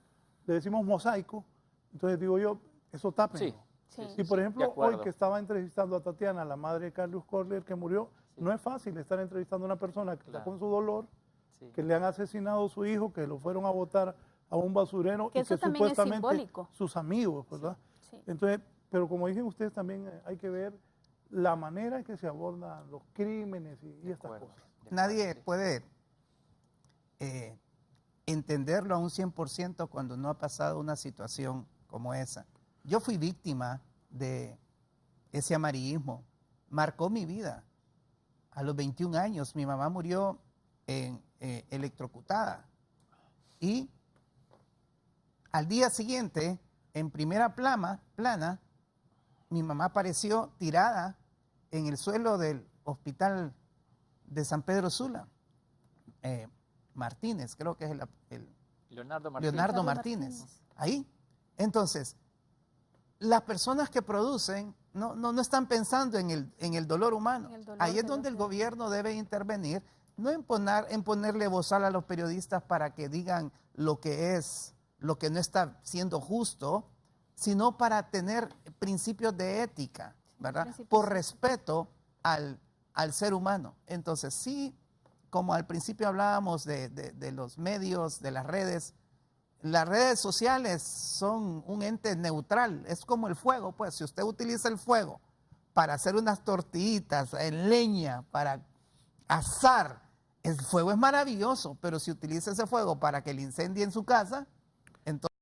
le decimos mosaico, entonces digo yo, eso tápenlo. Sí. Y por de ejemplo, acuerdo. hoy que estaba entrevistando a Tatiana, la madre de Carlos Collier que murió, no es fácil estar entrevistando a una persona que está Claro. con su dolor, Sí. que le han asesinado a su hijo, que lo fueron a botar a un basurero Que y eso que también es supuestamente simbólico. sus amigos, ¿verdad? Sí. Entonces, pero como dicen ustedes también hay que ver la manera en que se abordan los crímenes y estas acuerdo. cosas. Nadie puede entenderlo a un 100% cuando no ha pasado una situación como esa. Yo fui víctima de ese amarillismo. Marcó mi vida. A los 21 años mi mamá murió electrocutada. Y al día siguiente, en primera plana, mi mamá apareció tirada en el suelo del hospital de San Pedro Sula. Martínez, creo que es Leonardo Martínez. Leonardo Martínez. Ahí. Entonces, las personas que producen no están pensando en el dolor humano. En el dolor Ahí es de donde el los demás. gobierno debe intervenir, no en ponerle bozal a los periodistas para que digan lo que no está siendo justo, sino para tener principios de ética, ¿verdad? Principios Por éticos. respeto al ser humano. Entonces, sí, como al principio hablábamos de los medios, de las redes sociales son un ente neutral, es como el fuego, pues si usted utiliza el fuego para hacer unas tortillitas en leña, para asar, el fuego es maravilloso, pero si utiliza ese fuego para que le incendie en su casa,